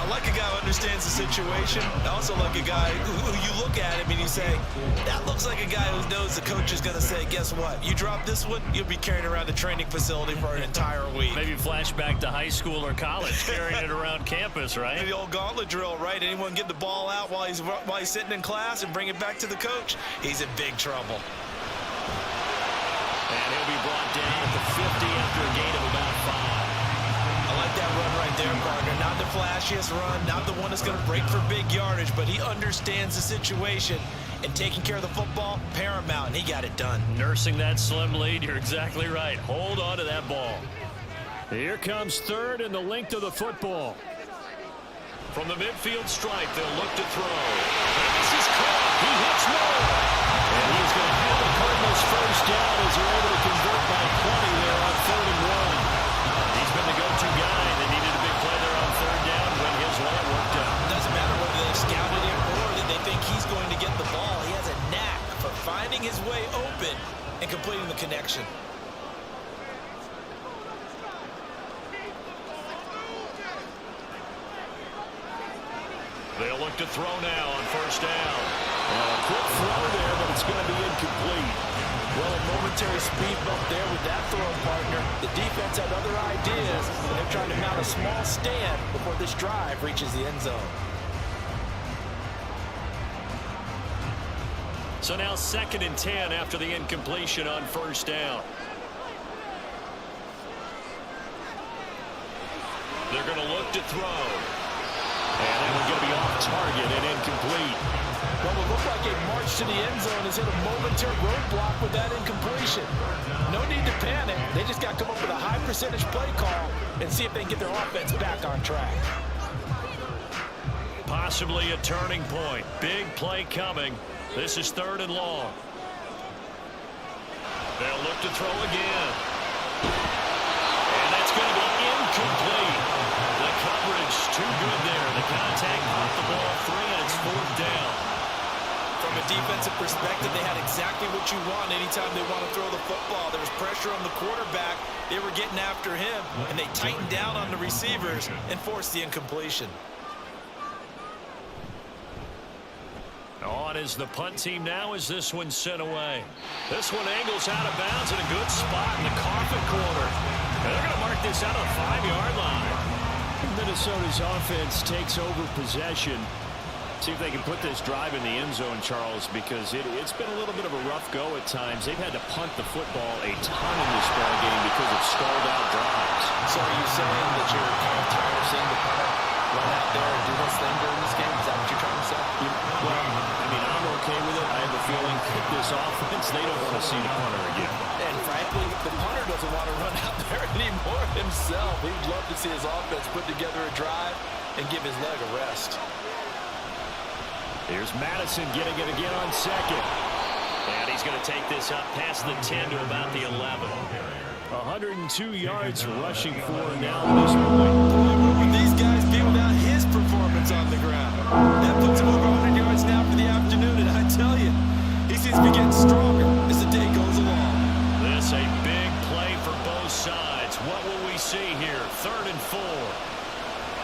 I like a guy who understands the situation. I also like a guy who you look at him and you say, that looks like a guy who knows the coach is going to say, guess what? You drop this one, you'll be carrying around the training facility for an entire week. Maybe flashback to high school or college, carrying it around campus, right? The old gauntlet drill, right? Anyone get the ball out while he's sitting in class and bring it back to the coach? He's in big trouble. And he'll be brought down at the 50 after a gain of about 5. I like that run right there, partner. Not the flashiest run, not the one that's going to break for big yardage, but he understands the situation, and taking care of the football, paramount, and he got it done. Nursing that slim lead, you're exactly right. Hold on to that ball. Here comes 3rd and the length of the football. From the midfield stripe, they'll look to throw. This is caught. He hits more. And he's going to have the Cardinals 1st down as they're able to convert by 20 there on 3rd and 1. He's been the go-to guy. They needed a big play there on 3rd down when his layup worked out. It doesn't matter whether they scouted him or that they think he's going to get the ball. He has a knack for finding his way open and completing the connection. They'll look to throw now on 1st down. A quick throw there, but it's going to be incomplete. Well, a momentary speed bump there with that throw, partner. The defense had other ideas, and they're trying to mount a small stand before this drive reaches the end zone. So now 2nd and 10 after the incompletion on 1st down. They're going to look to throw. And that one's going to be off target and incomplete. Well, it looked like a march to the end zone has hit a momentary roadblock with that incompletion. No need to panic. They just got to come up with a high percentage play call and see if they can get their offense back on track. Possibly a turning point. Big play coming. This is 3rd and long. They'll look to throw again. And that's going to be incomplete. The coverage too good there. The contact off the ball 3, and it's 4th down. From a defensive perspective, they had exactly what you want anytime they want to throw the football. There was pressure on the quarterback. They were getting after him, and they tightened down on the receivers and forced the incompletion. On is the punt team now as this one's sent away. This one angles out of bounds in a good spot in the coffin corner. And they're going to mark this out on the 5-yard line. Minnesota's offense takes over possession. See if they can put this drive in the end zone, Charles, because it's been a little bit of a rough go at times. They've had to punt the football a ton in this ball game because of stalled-out drives. So are you saying that you're kind of tired of seeing the punter run out there and do this thing during this game? Is that what you're trying to say? Well, I mean, I'm okay with it. I have a feeling that this offense, they don't want to see the punter again. And frankly, the punter doesn't want to run out there anymore himself. He'd love to see his offense put together a drive and give his leg a rest. Here's Madison getting it again on 2nd. And he's going to take this up past the 10 to about the 11. 102 yards rushing for now at this point. Where would these guys be without his performance on the ground? That puts him over 100 yards now for the afternoon, and I tell you, he seems to be getting stronger as the day goes along. This a big play for both sides. What will we see here? 3rd and 4.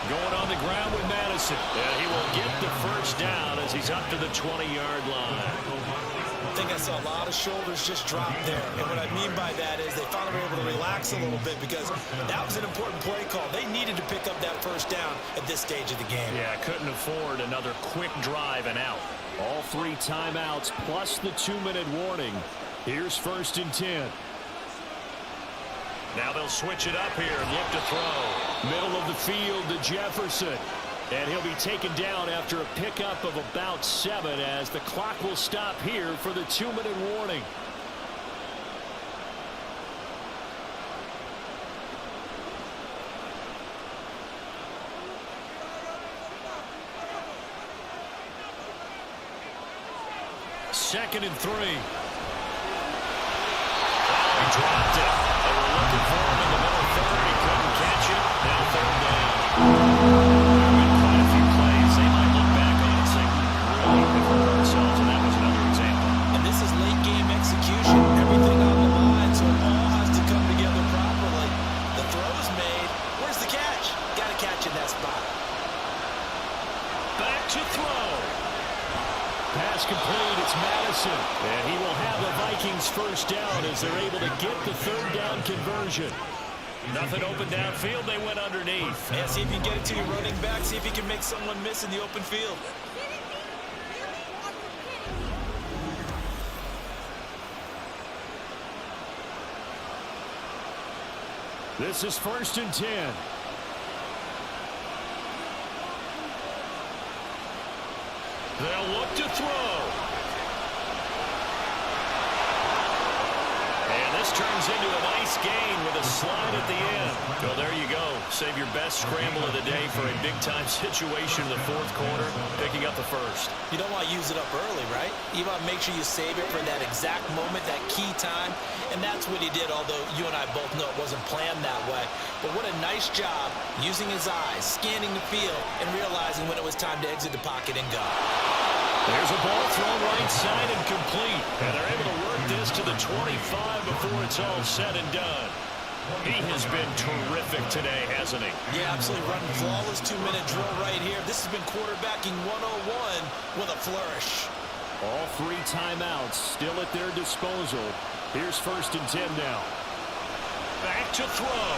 Going on the ground with Madison. And he will get the 1st down as he's up to the 20-yard line. think I saw a lot of shoulders just drop there. And what I mean by that is they finally were able to relax a little bit because that was an important play call. They needed to pick up that first down at this stage of the game. Yeah, couldn't afford another quick drive and out. All 3 timeouts plus the 2-minute warning. Here's 1st and 10. Now they'll switch it up here and look to throw. Middle of the field to Jefferson. And he'll be taken down after a pickup of about 7 as the clock will stop here for the 2-minute warning. Second and 3. He dropped it. They were looking for him in the middle third. He couldn't catch it. Now 3rd down. Quite a few plays. They might look back on and say, really, we hurt ourselves, and that was another example. And this is late game execution. Everything on the line, so it all has to come together properly. The throw's made. Where's the catch? Got to catch in that spot. Back to throw. Pass complete, it's Madison. And he will have the Vikings first down as they're able to get the 3rd down conversion. Nothing open downfield. They went underneath. Yeah, see if you can get it to your running back. See if you can make someone miss in the open field. This is 1st and 10. They'll look to throw. And this turns into a nice gain with a slide at the end. Well, there you go. Save your best scramble of the day for a big-time situation in the 4th quarter, picking up the 1st. You don't want to use it up early, right? You want to make sure you save it for that exact moment, that key time. And that's what he did, although you and I both know it wasn't planned that way. But what a nice job using his eyes, scanning the field, and realizing when it was time to exit the pocket and go. There's a ball thrown right side and complete. And they're able to work this to the 25 before it's all said and done. He has been terrific today, hasn't he? Yeah, absolutely running flawless 2-minute drill right here. This has been quarterbacking 101 with a flourish. All 3 timeouts still at their disposal. Here's 1st and 10 now. Back to throw.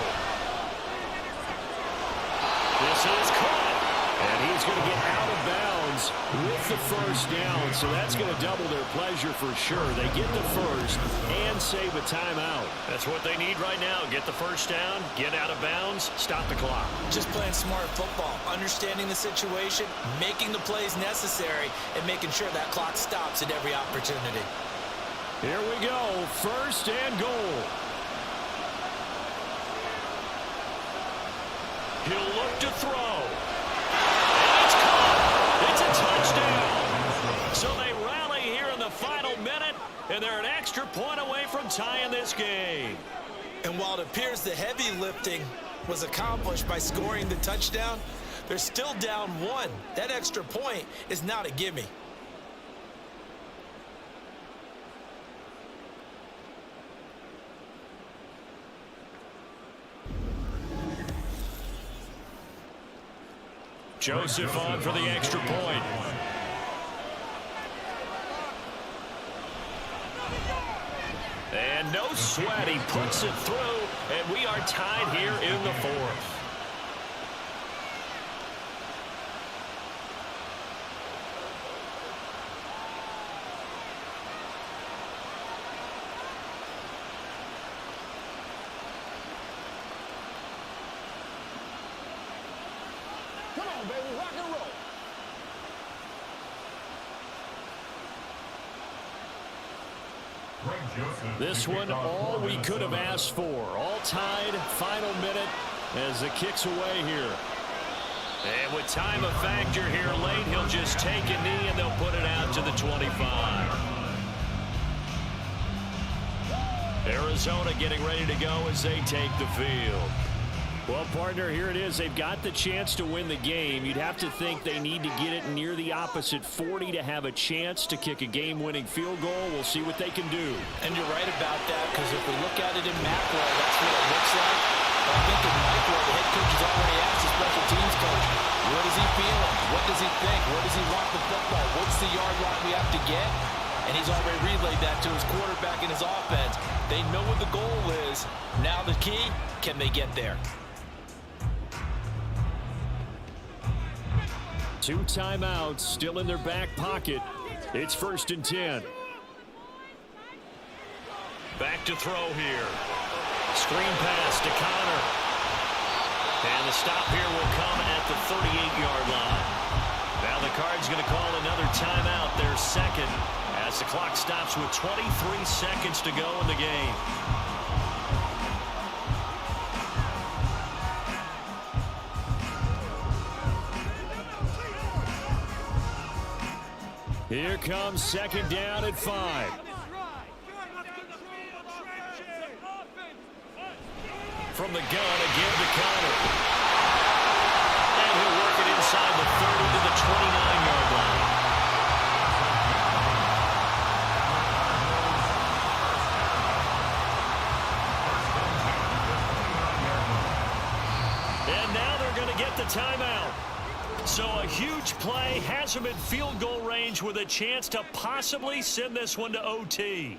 This is caught. And he's going to get out of bounds with the first down. So that's going to double their pleasure for sure. They get the first and save a timeout. That's what they need right now. Get the first down, get out of bounds, stop the clock. Just playing smart football, understanding the situation, making the plays necessary, and making sure that clock stops at every opportunity. Here we go. 1st and goal. He'll look to throw. And it's caught. It's a touchdown. So they rally here in the final minute, and they're an extra point away from tying this game. And while it appears the heavy lifting was accomplished by scoring the touchdown, they're still down 1. That extra point is not a gimme. Joseph on for the extra point. And no sweat, he puts it through, and we are tied here in the 4th. Come on, baby, rock and roll. This one, all we could have asked for. All tied, final minute as it kicks away here. And with time a factor here late, he'll just take a knee and they'll put it out to the 25. Arizona getting ready to go as they take the field. Well, partner, here it is. They've got the chance to win the game. You'd have to think they need to get it near the opposite 40 to have a chance to kick a game-winning field goal. We'll see what they can do. And you're right about that, because if we look at it in macro, that's what it looks like. But I think in micro, the head coach has already asked the special teams coach, what is he feeling? What does he think? Where does he want the football? What's the yard line we have to get? and he's already relayed that to his quarterback and his offense. They know what the goal is. Now the key, can they get there? 2 timeouts still in their back pocket. It's 1st and 10. Back to throw here. Screen pass to Connor. And the stop here will come at the 38-yard line. Now the Cards going to call another timeout, their second, as the clock stops with 23 seconds to go in the game. Here comes 2nd down at 5. From the gun again to Connor. And he'll work it inside the 30 to the 29-yard line. And now they're going to get the timeout. So a huge play has them in field goal range with a chance to possibly send this one to OT.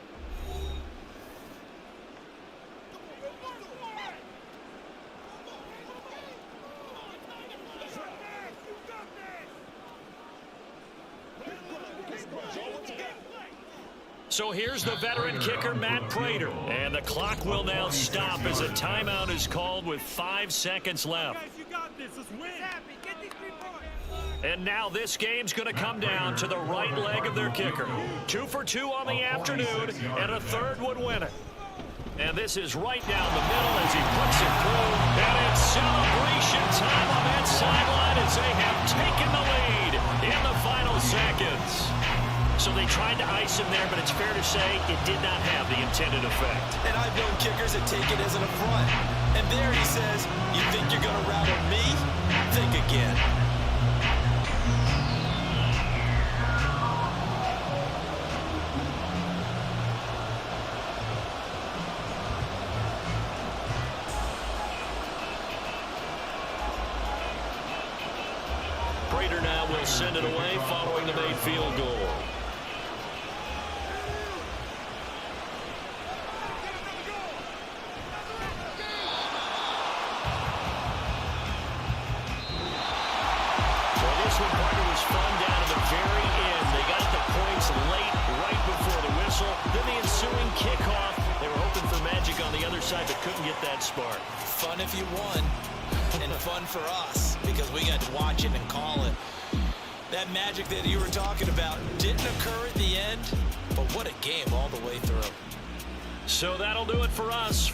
So here's the veteran kicker, Matt Prater. And the clock will now stop as a timeout is called with 5 seconds left. And now this game's going to come down to the right leg of their kicker. 2 for 2 on the afternoon, and a third would win it. And this is right down the middle as he puts it through. And it's celebration time on that sideline as they have taken the lead in the final seconds. So they tried to ice him there, but it's fair to say it did not have the intended effect. And I've known kickers that take it as an affront. And there he says, you think you're going to rattle me? Think again. Prater now will send it away following the made field goal. This one, partner, was fun down to the very end. They got the points late, right before the whistle. Then the ensuing kickoff. They were hoping for magic on the other side, but couldn't get that spark. Fun if you won, and fun for us, because we got to watch it and call it. That magic that you were talking about didn't occur at the end, but what a game all the way through. So that'll do it for us.